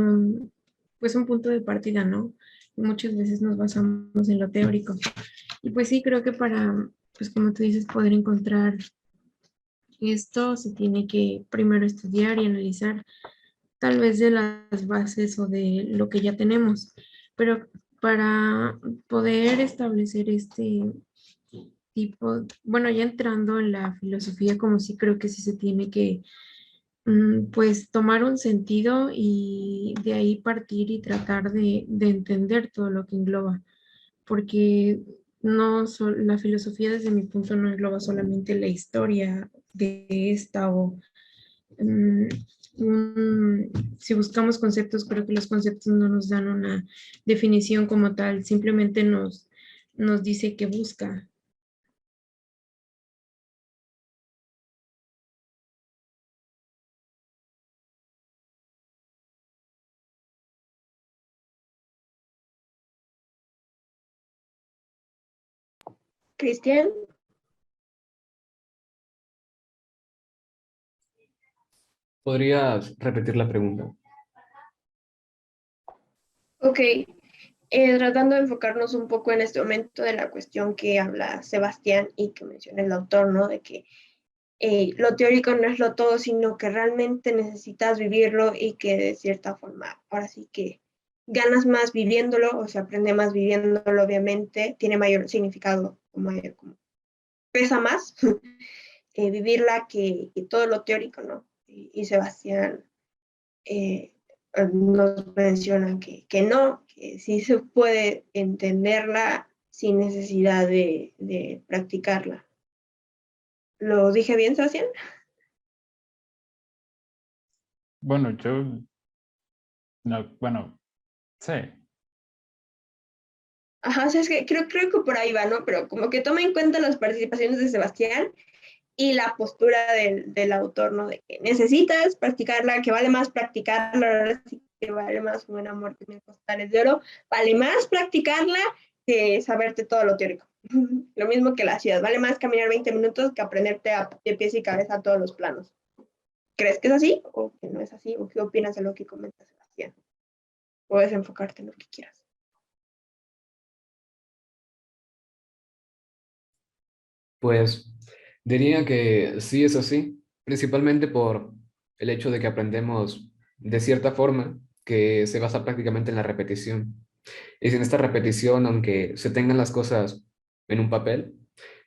pues un punto de partida, ¿no? Y muchas veces nos basamos en lo teórico. Y pues sí, creo que para, pues como tú dices, poder encontrar esto, se tiene que primero estudiar y analizar tal vez de las bases o de lo que ya tenemos. Pero para poder establecer este tipo, bueno, ya entrando en la filosofía, como sí creo que sí se tiene que pues tomar un sentido y de ahí partir y tratar de entender todo lo que engloba, porque no la filosofía desde mi punto no engloba solamente la historia de esta o mm, si buscamos conceptos, creo que los conceptos no nos dan una definición como tal, simplemente nos dice qué busca. Cristian. ¿Podrías repetir la pregunta? Ok, tratando de enfocarnos un poco en este momento de la cuestión que habla Sebastián y que menciona el autor, ¿no? De que lo teórico no es lo todo, sino que realmente necesitas vivirlo y que de cierta forma, ahora sí que ganas más viviéndolo, o se aprende más viviéndolo, obviamente, tiene mayor significado, como pesa más vivirla que todo lo teórico, ¿no? Y Sebastián eh, nos menciona que no, que sí se puede entenderla sin necesidad de practicarla. ¿Lo dije bien, Sebastián? Bueno, no, bueno, sí. Ajá, o sea, es que creo que por ahí va, ¿no? Pero como que toma en cuenta las participaciones de Sebastián y la postura del autor, ¿no? De que necesitas practicarla, que vale más practicarla, ahora sí que vale más una muerte en costales de oro, vale más practicarla que saberte todo lo teórico. Lo mismo que la ciudad, vale más caminar 20 minutos que aprenderte de pies y cabeza todos los planos. ¿Crees que es así o que no es así? ¿O qué opinas de lo que comenta Sebastián? Puedes enfocarte en lo que quieras. Pues diría que sí es así, principalmente por el hecho de que aprendemos de cierta forma que se basa prácticamente en la repetición. Y sin esta repetición, aunque se tengan las cosas en un papel,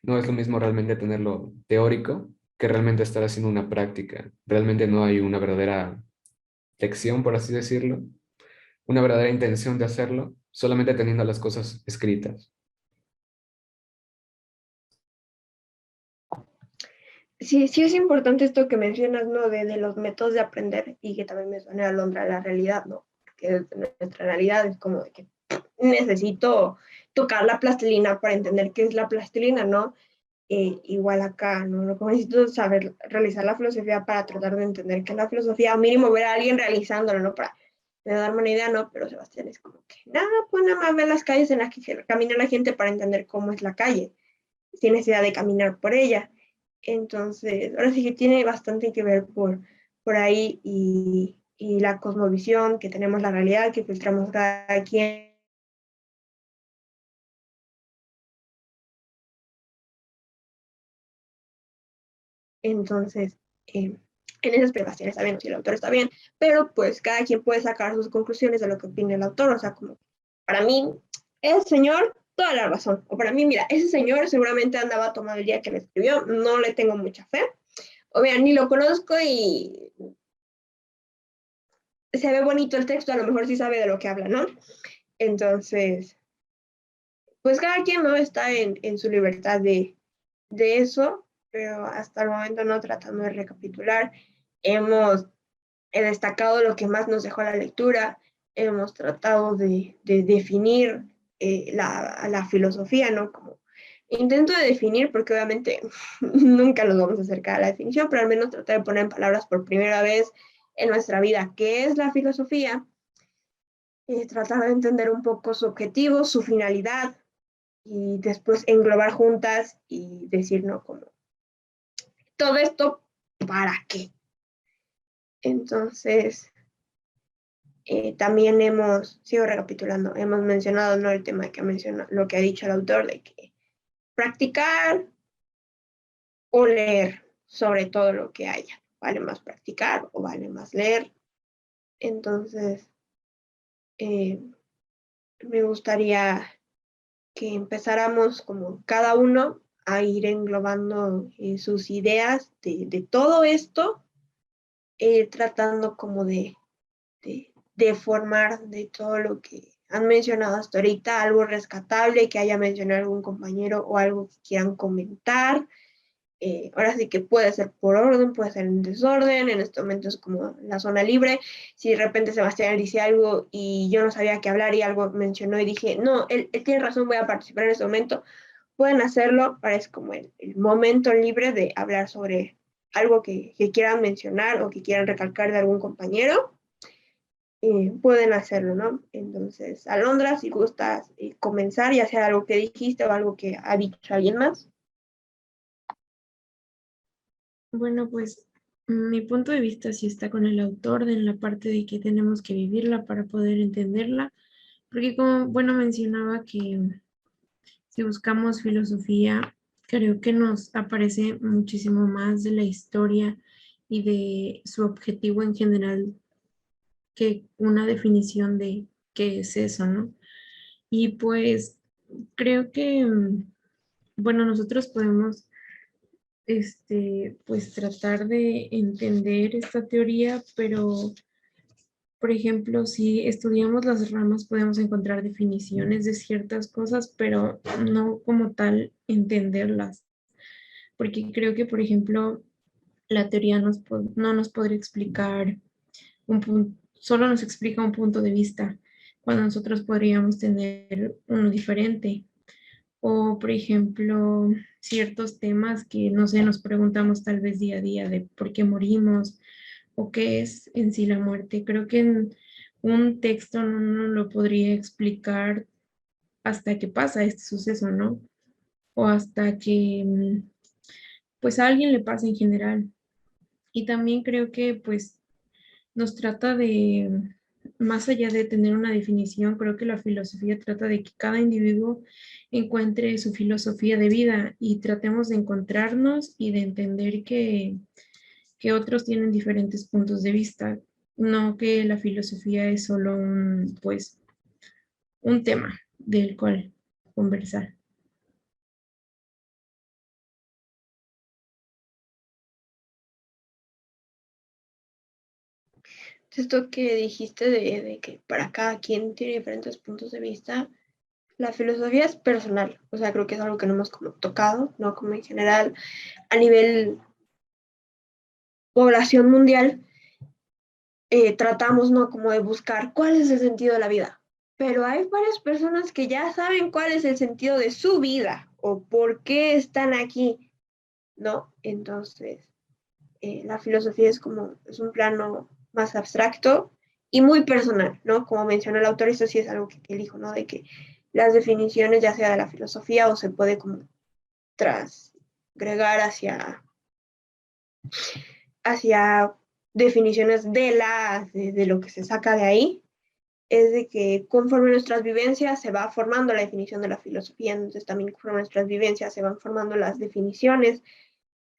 no es lo mismo realmente tenerlo teórico que realmente estar haciendo una práctica. Realmente no hay una verdadera lección, por así decirlo, una verdadera intención de hacerlo, solamente teniendo las cosas escritas. Sí, sí es importante esto que mencionas, ¿no? De los métodos de aprender y que también me suena a Londra la realidad, ¿no? Que nuestra realidad es como de que necesito tocar la plastilina para entender qué es la plastilina, ¿no? Igual acá, ¿no? Lo que necesito es saber realizar la filosofía para tratar de entender qué es la filosofía, o mínimo ver a alguien realizándolo, ¿no? Para darme una idea, ¿no? Pero Sebastián es como que, nada, pues nada más ver las calles en las que camina la gente para entender cómo es la calle, sin necesidad de caminar por ella. Entonces, ahora sí que tiene bastante que ver por ahí y la cosmovisión, que tenemos la realidad, que filtramos cada quien. Entonces, en ese aspecto está bien, si el autor está bien, pero pues cada quien puede sacar sus conclusiones de lo que opina el autor, o sea, como para mí, el señor, toda la razón, o para mí, mira, ese señor seguramente andaba tomado el día que le escribió, no le tengo mucha fe, o bien, ni lo conozco y se ve bonito el texto, a lo mejor sí sabe de lo que habla, ¿no? Entonces, pues cada quien no está en su libertad de eso, pero hasta el momento no tratando de recapitular, hemos destacado lo que más nos dejó la lectura, hemos tratado de definir la filosofía, ¿no? Como intento de definir, porque obviamente nunca nos vamos a acercar a la definición, pero al menos tratar de poner en palabras por primera vez en nuestra vida qué es la filosofía, tratar de entender un poco su objetivo, su finalidad, y después englobar juntas y decir, no, como todo esto, ¿para qué? Entonces, también sigo recapitulando, hemos mencionado, ¿no? El tema que menciona, lo que ha dicho el autor, de que practicar o leer sobre todo lo que haya. ¿Vale más practicar o vale más leer? Entonces, me gustaría que empezáramos como cada uno a ir englobando sus ideas de todo esto, tratando como de formar de todo lo que han mencionado hasta ahorita, algo rescatable que haya mencionado algún compañero o algo que quieran comentar. Ahora sí que puede ser por orden, puede ser en desorden, en este momento es como la zona libre. Si de repente Sebastián dice algo y yo no sabía qué hablar y algo mencionó y dije, no, él tiene razón, voy a participar en este momento, pueden hacerlo, parece como el momento libre de hablar sobre algo que quieran mencionar o que quieran recalcar de algún compañero. Pueden hacerlo, ¿no? Entonces, Alondra, si gustas comenzar, ya sea algo que dijiste o algo que ha dicho alguien más. Bueno, pues mi punto de vista sí está con el autor en la parte de que tenemos que vivirla para poder entenderla, porque como, bueno, mencionaba que si buscamos filosofía, creo que nos aparece muchísimo más de la historia y de su objetivo en general que una definición de qué es eso, ¿no? Y pues creo que, bueno, nosotros podemos pues tratar de entender esta teoría, pero, por ejemplo, si estudiamos las ramas podemos encontrar definiciones de ciertas cosas, pero no como tal entenderlas, porque creo que, por ejemplo, la teoría no nos podría explicar un punto, solo nos explica un punto de vista, cuando nosotros podríamos tener uno diferente. O, por ejemplo, ciertos temas que, no sé, nos preguntamos tal vez día a día de por qué morimos o qué es en sí la muerte. Creo que en un texto no nos lo podría explicar hasta que pasa este suceso, ¿no? O hasta que, pues, a alguien le pasa en general. Y también creo que, pues, nos trata de, más allá de tener una definición, creo que la filosofía trata de que cada individuo encuentre su filosofía de vida y tratemos de encontrarnos y de entender que otros tienen diferentes puntos de vista, no que la filosofía es solo un, pues, un tema del cual conversar. Esto que dijiste de que para cada quien tiene diferentes puntos de vista, la filosofía es personal, o sea, creo que es algo que no hemos como tocado, ¿no? Como en general, a nivel población mundial, tratamos, ¿no? Como de buscar cuál es el sentido de la vida. Pero hay varias personas que ya saben cuál es el sentido de su vida o por qué están aquí, ¿no? Entonces, la filosofía es un plano más abstracto y muy personal, ¿no? Como mencionó el autor, eso sí es algo que él dijo, ¿no? De que las definiciones, ya sea de la filosofía o se puede como transgregar hacia hacia definiciones de lo que se saca de ahí, es de que conforme nuestras vivencias se va formando la definición de la filosofía, entonces también conforme nuestras vivencias se van formando las definiciones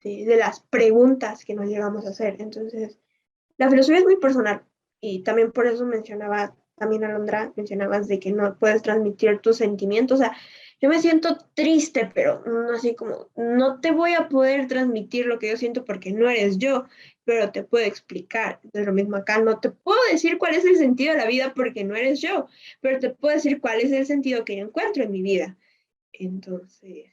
de las preguntas que nos llegamos a hacer. Entonces, la filosofía es muy personal y también por eso mencionaba, también Alondra, mencionabas de que no puedes transmitir tus sentimientos. O sea, yo me siento triste, pero no así como, no te voy a poder transmitir lo que yo siento porque no eres yo, pero te puedo explicar. Entonces, lo mismo acá, no te puedo decir cuál es el sentido de la vida porque no eres yo, pero te puedo decir cuál es el sentido que yo encuentro en mi vida. Entonces,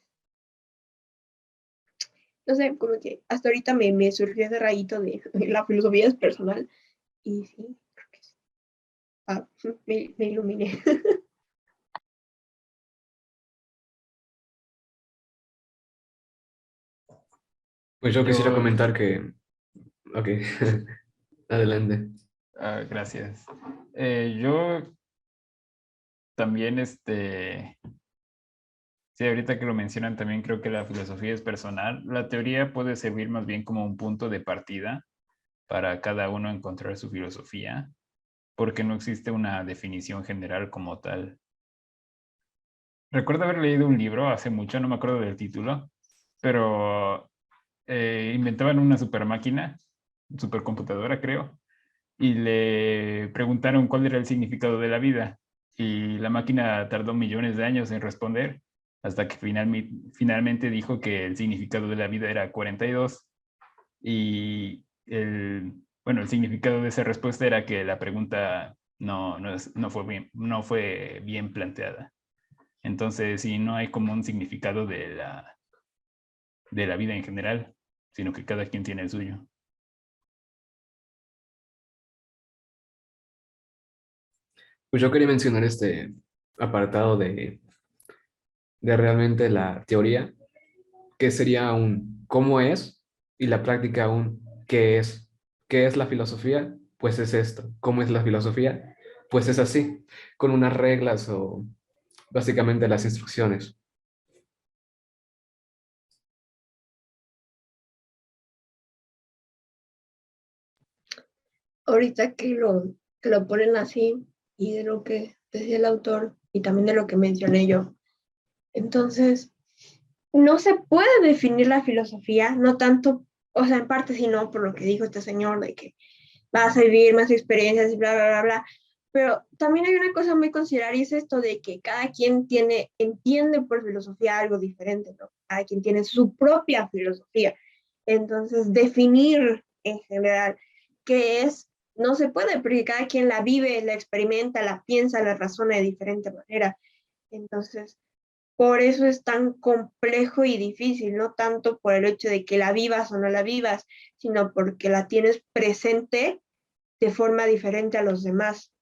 no sé, como que hasta ahorita me surgió ese rayito de la filosofía es personal y sí, creo que sí. Ah, me iluminé. Pues yo quisiera Yo, comentar que... Ok, adelante. gracias. Yo también, sí, ahorita que lo mencionan, también creo que la filosofía es personal. La teoría puede servir más bien como un punto de partida para cada uno encontrar su filosofía, porque no existe una definición general como tal. Recuerdo haber leído un libro hace mucho, no me acuerdo del título, pero inventaban una super máquina, supercomputadora creo, y le preguntaron cuál era el significado de la vida. Y la máquina tardó millones de años en responder, hasta que finalmente dijo que el significado de la vida era 42. Y bueno, el significado de esa respuesta era que la pregunta no fue bien planteada. Entonces, sí, no hay como un significado de la vida en general, sino que cada quien tiene el suyo. Pues yo quería mencionar este apartado de realmente la teoría, que sería un cómo es, y la práctica un qué es. ¿Qué es la filosofía? Pues es esto. ¿Cómo es la filosofía? Pues es así, con unas reglas o básicamente las instrucciones. Ahorita que lo ponen así y de lo que decía el autor y también de lo que mencioné yo, entonces no se puede definir la filosofía, no tanto, o sea, en parte sino por lo que dijo este señor de que vas a vivir más experiencias y bla, bla, bla, bla. Pero también hay una cosa muy considerar y es esto de que cada quien entiende por filosofía algo diferente, ¿no? Cada quien tiene su propia filosofía. Entonces, definir en general qué es, no se puede, porque cada quien la vive, la experimenta, la piensa, la razona de diferente manera. Entonces, por eso es tan complejo y difícil, no tanto por el hecho de que la vivas o no la vivas, sino porque la tienes presente de forma diferente a los demás.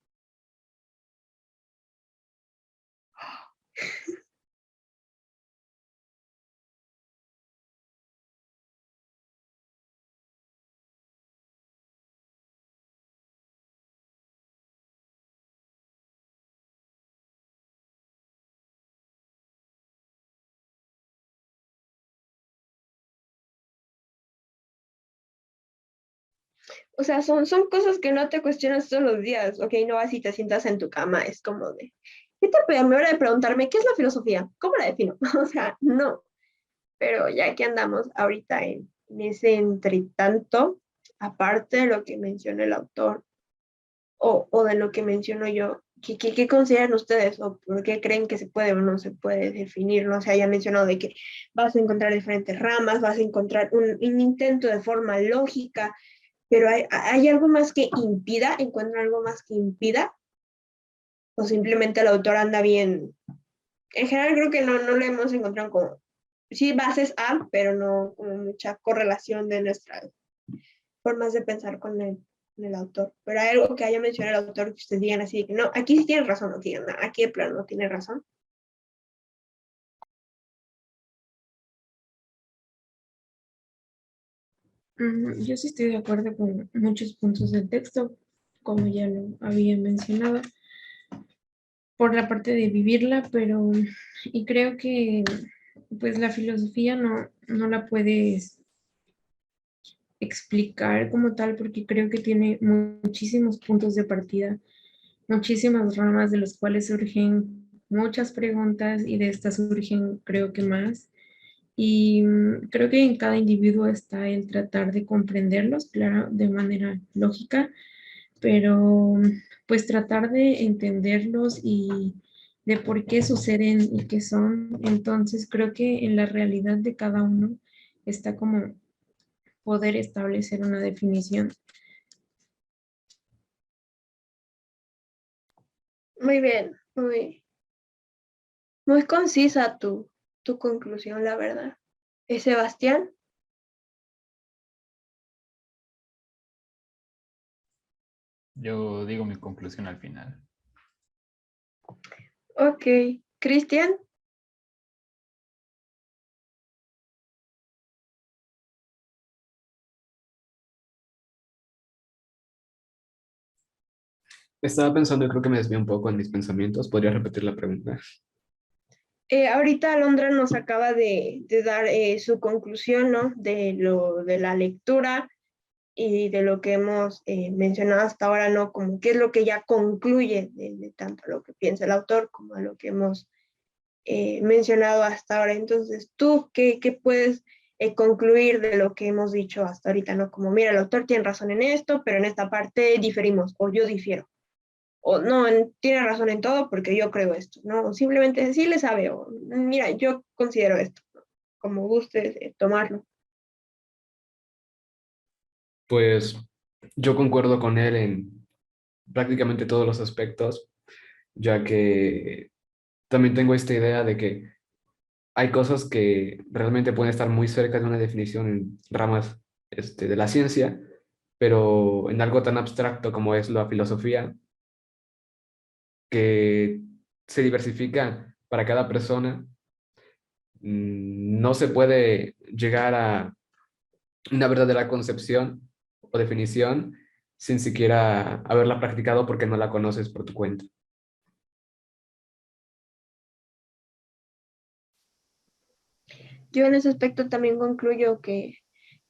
O sea, son cosas que no te cuestionas todos los días, ¿ok? No vas y te sientas en tu cama, es como de, ¿qué te me hora de preguntarme qué es la filosofía? ¿Cómo la defino? O sea, no. Pero ya que andamos ahorita en ese entretanto, aparte de lo que menciona el autor o de lo que menciono yo, ¿qué consideran ustedes o por qué creen que se puede o no se puede definir? No se haya mencionado de que vas a encontrar diferentes ramas, vas a encontrar un intento de forma lógica, pero hay algo más que impida, encuentro algo más que impida, o simplemente el autor anda bien. En general creo que no le hemos encontrado como, sí, bases A, pero no como mucha correlación de nuestras formas de pensar con el autor. Pero hay algo que haya mencionado el autor que ustedes digan así, que no, aquí sí tienen razón, no digan, no, aquí de plano no tiene razón. Yo sí estoy de acuerdo con muchos puntos del texto, como ya lo había mencionado, por la parte de vivirla, pero y creo que pues la filosofía no la puedes explicar como tal, porque creo que tiene muchísimos puntos de partida, muchísimas ramas de los cuales surgen muchas preguntas y de estas surgen creo que más. Y creo que en cada individuo está el tratar de comprenderlos, claro, de manera lógica, pero pues tratar de entenderlos y de por qué suceden y qué son. Entonces creo que en la realidad de cada uno está como poder establecer una definición. Muy bien, muy concisa tu conclusión, la verdad. Sebastián. Yo digo mi conclusión al final. Ok. Cristian. Estaba pensando y creo que me desvié un poco en mis pensamientos. ¿Podría repetir la pregunta? Ahorita Alondra nos acaba de dar su conclusión, ¿no? De la lectura y de lo que hemos mencionado hasta ahora, ¿no? Como qué es lo que ya concluye de tanto lo que piensa el autor como a lo que hemos mencionado hasta ahora. Entonces, ¿tú qué puedes concluir de lo que hemos dicho hasta ahorita, ¿no? Como, mira, el autor tiene razón en esto, pero en esta parte diferimos, o yo difiero, o no, tiene razón en todo porque yo creo esto, ¿no? O simplemente sí le sabe, o mira, yo considero esto, ¿no? Como gustes tomarlo. Pues yo concuerdo con él en prácticamente todos los aspectos, ya que también tengo esta idea de que hay cosas que realmente pueden estar muy cerca de una definición en ramas de la ciencia, pero en algo tan abstracto como es la filosofía, que se diversifica para cada persona, no se puede llegar a una verdadera concepción o definición sin siquiera haberla practicado porque no la conoces por tu cuenta. Yo en ese aspecto también concluyo que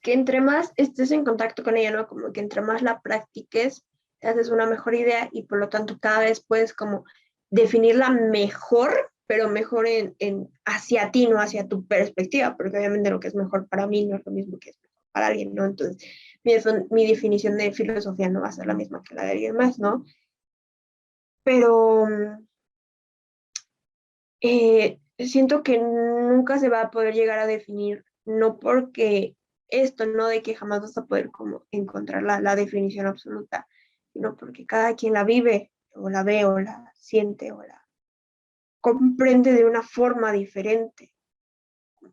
entre más estés en contacto con ella, ¿no? Como que entre más la practiques, te haces una mejor idea y por lo tanto cada vez puedes como definirla mejor, pero mejor hacia ti, no hacia tu perspectiva, porque obviamente lo que es mejor para mí no es lo mismo que es mejor para alguien, ¿no? Entonces, mi definición de filosofía no va a ser la misma que la de alguien más, ¿no? Pero siento que nunca se va a poder llegar a definir, no porque esto, no de que jamás vas a poder como encontrar la definición absoluta, sino porque cada quien la vive, o la ve, o la siente, o la comprende de una forma diferente.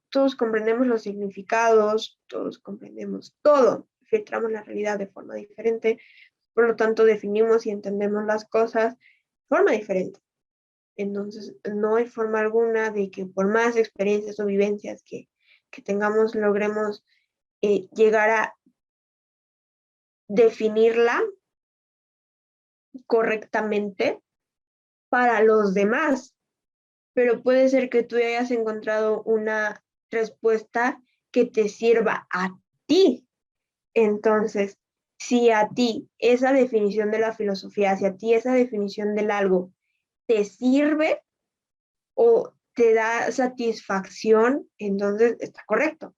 Todos comprendemos los significados, todos comprendemos todo, filtramos la realidad de forma diferente, por lo tanto definimos y entendemos las cosas de forma diferente. Entonces, no hay forma alguna de que por más experiencias o vivencias que tengamos, logremos llegar a definirla correctamente para los demás. Pero puede ser que tú hayas encontrado una respuesta que te sirva a ti. Entonces, si a ti esa definición de la filosofía, si a ti esa definición del algo te sirve, o te da satisfacción, entonces está correcto.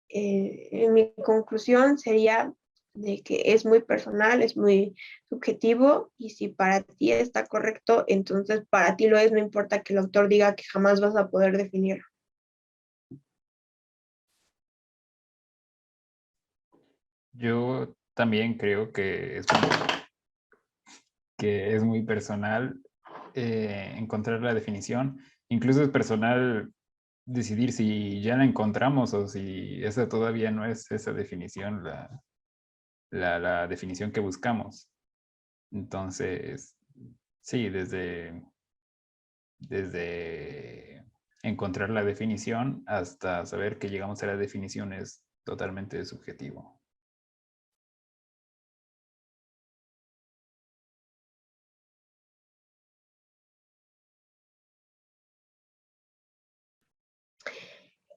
Mi conclusión sería de que es muy personal, es muy subjetivo y si para ti está correcto, entonces para ti lo es, no importa que el autor diga que jamás vas a poder definirlo. Yo también creo que es muy personal encontrar la definición. Incluso es personal decidir si ya la encontramos o si esa todavía no es esa definición, la definición que buscamos. Entonces, sí, desde encontrar la definición hasta saber que llegamos a la definición es totalmente subjetivo.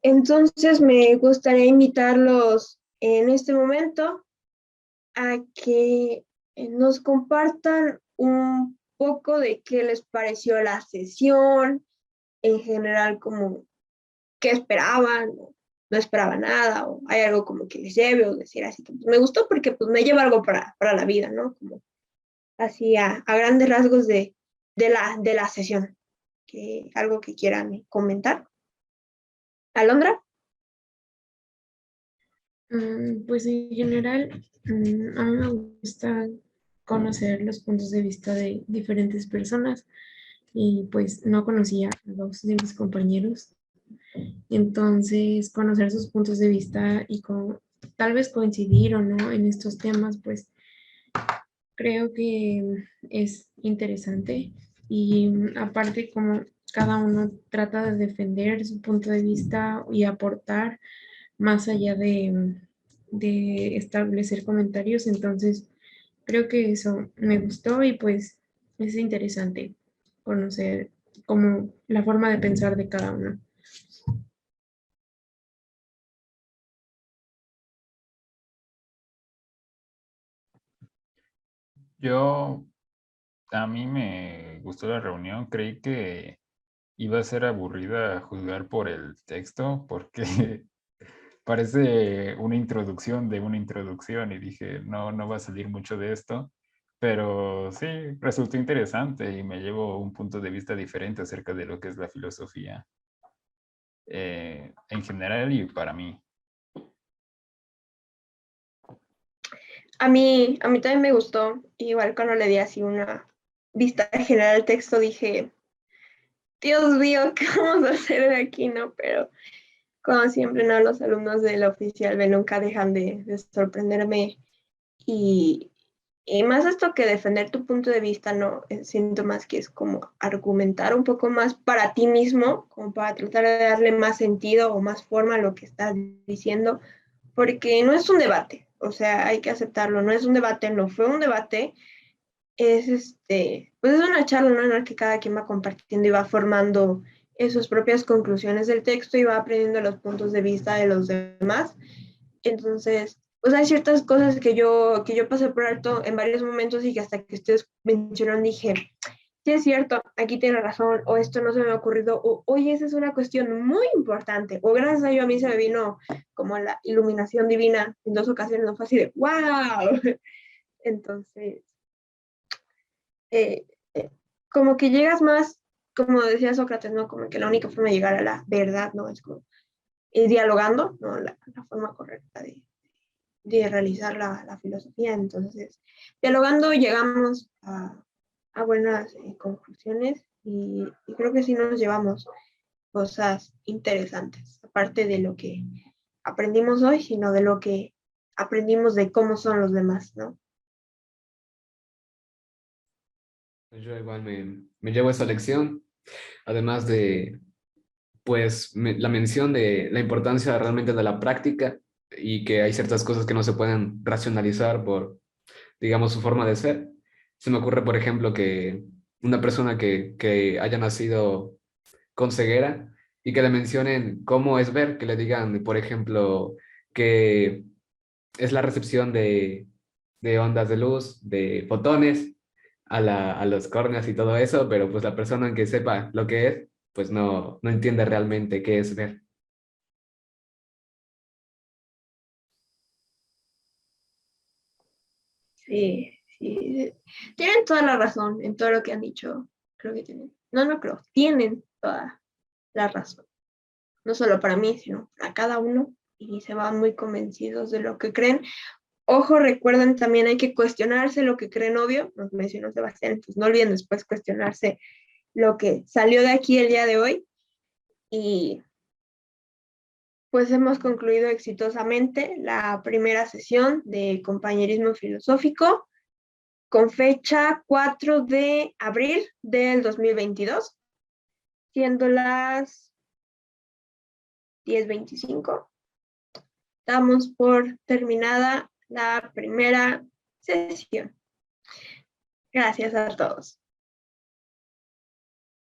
Entonces me gustaría invitarlos en este momento a que nos compartan un poco de qué les pareció la sesión, en general, como qué esperaban, no esperaba nada, o hay algo como que les lleve, o decir así que pues, me gustó porque pues me lleva algo para la vida, ¿no? Como así a grandes rasgos de la sesión. Algo que quieran comentar. Alondra. Pues en general, a mí me gusta conocer los puntos de vista de diferentes personas y pues no conocía a dos de mis compañeros. Entonces, conocer sus puntos de vista y tal vez coincidir o no en estos temas, pues creo que es interesante. Y aparte, como cada uno trata de defender su punto de vista y aportar más allá de establecer comentarios, entonces creo que eso me gustó y pues es interesante conocer como la forma de pensar de cada uno. Yo, a mí me gustó la reunión, creí que iba a ser aburrida juzgar por el texto, porque parece una introducción de una introducción y dije, no, no va a salir mucho de esto, pero sí, resultó interesante y me llevo un punto de vista diferente acerca de lo que es la filosofía en general y para mí. A mí también me gustó, igual cuando le di así una vista general al texto dije, Dios mío, ¿qué vamos a hacer de aquí, no? Pero como siempre, no, los alumnos de la oficial B nunca dejan de sorprenderme y, y más esto que defender tu punto de vista, no, siento más que es como argumentar un poco más para ti mismo, como para tratar de darle más sentido o más forma a lo que estás diciendo, porque no es un debate, o sea, hay que aceptarlo, no es un debate, no fue un debate, es pues es una charla, ¿no? En la que cada quien va compartiendo y va formando sus propias conclusiones del texto y va aprendiendo los puntos de vista de los demás. Entonces, pues hay ciertas cosas que yo pasé por alto en varios momentos y que hasta que ustedes mencionaron dije, sí es cierto, aquí tiene razón, o esto no se me ha ocurrido, o oye, esa es una cuestión muy importante, o gracias a ello a mí se me vino como la iluminación divina en dos ocasiones, no fue así de wow. Entonces, eh, eh, como que llegas más, como decía Sócrates, ¿no? Como que la única forma de llegar a la verdad, ¿no? Es como dialogando, ¿no? La forma correcta de realizar la filosofía. Entonces, dialogando llegamos a buenas conclusiones y creo que sí nos llevamos cosas interesantes, aparte de lo que aprendimos hoy, sino de lo que aprendimos de cómo son los demás, ¿no? Yo igual me llevo esa lección, además de, pues, la mención de la importancia realmente de la práctica y que hay ciertas cosas que no se pueden racionalizar por, digamos, su forma de ser. Se me ocurre, por ejemplo, que una persona que haya nacido con ceguera y que le mencionen cómo es ver, que le digan, por ejemplo, que es la recepción de ondas de luz, de fotones a los córneas y todo eso, pero pues la persona que sepa lo que es, pues no entiende realmente qué es ver. Sí, sí. Tienen toda la razón en todo lo que han dicho. Creo que tienen. No, no creo. Tienen toda la razón. No solo para mí, sino para cada uno. Y se van muy convencidos de lo que creen. Ojo, recuerden también hay que cuestionarse lo que creen, obvio. Nos mencionó Sebastián, entonces no olviden después cuestionarse lo que salió de aquí el día de hoy. Y pues hemos concluido exitosamente la primera sesión de compañerismo filosófico con fecha 4 de abril del 2022, siendo las 10:25. Damos por terminada la primera sesión. Gracias a todos.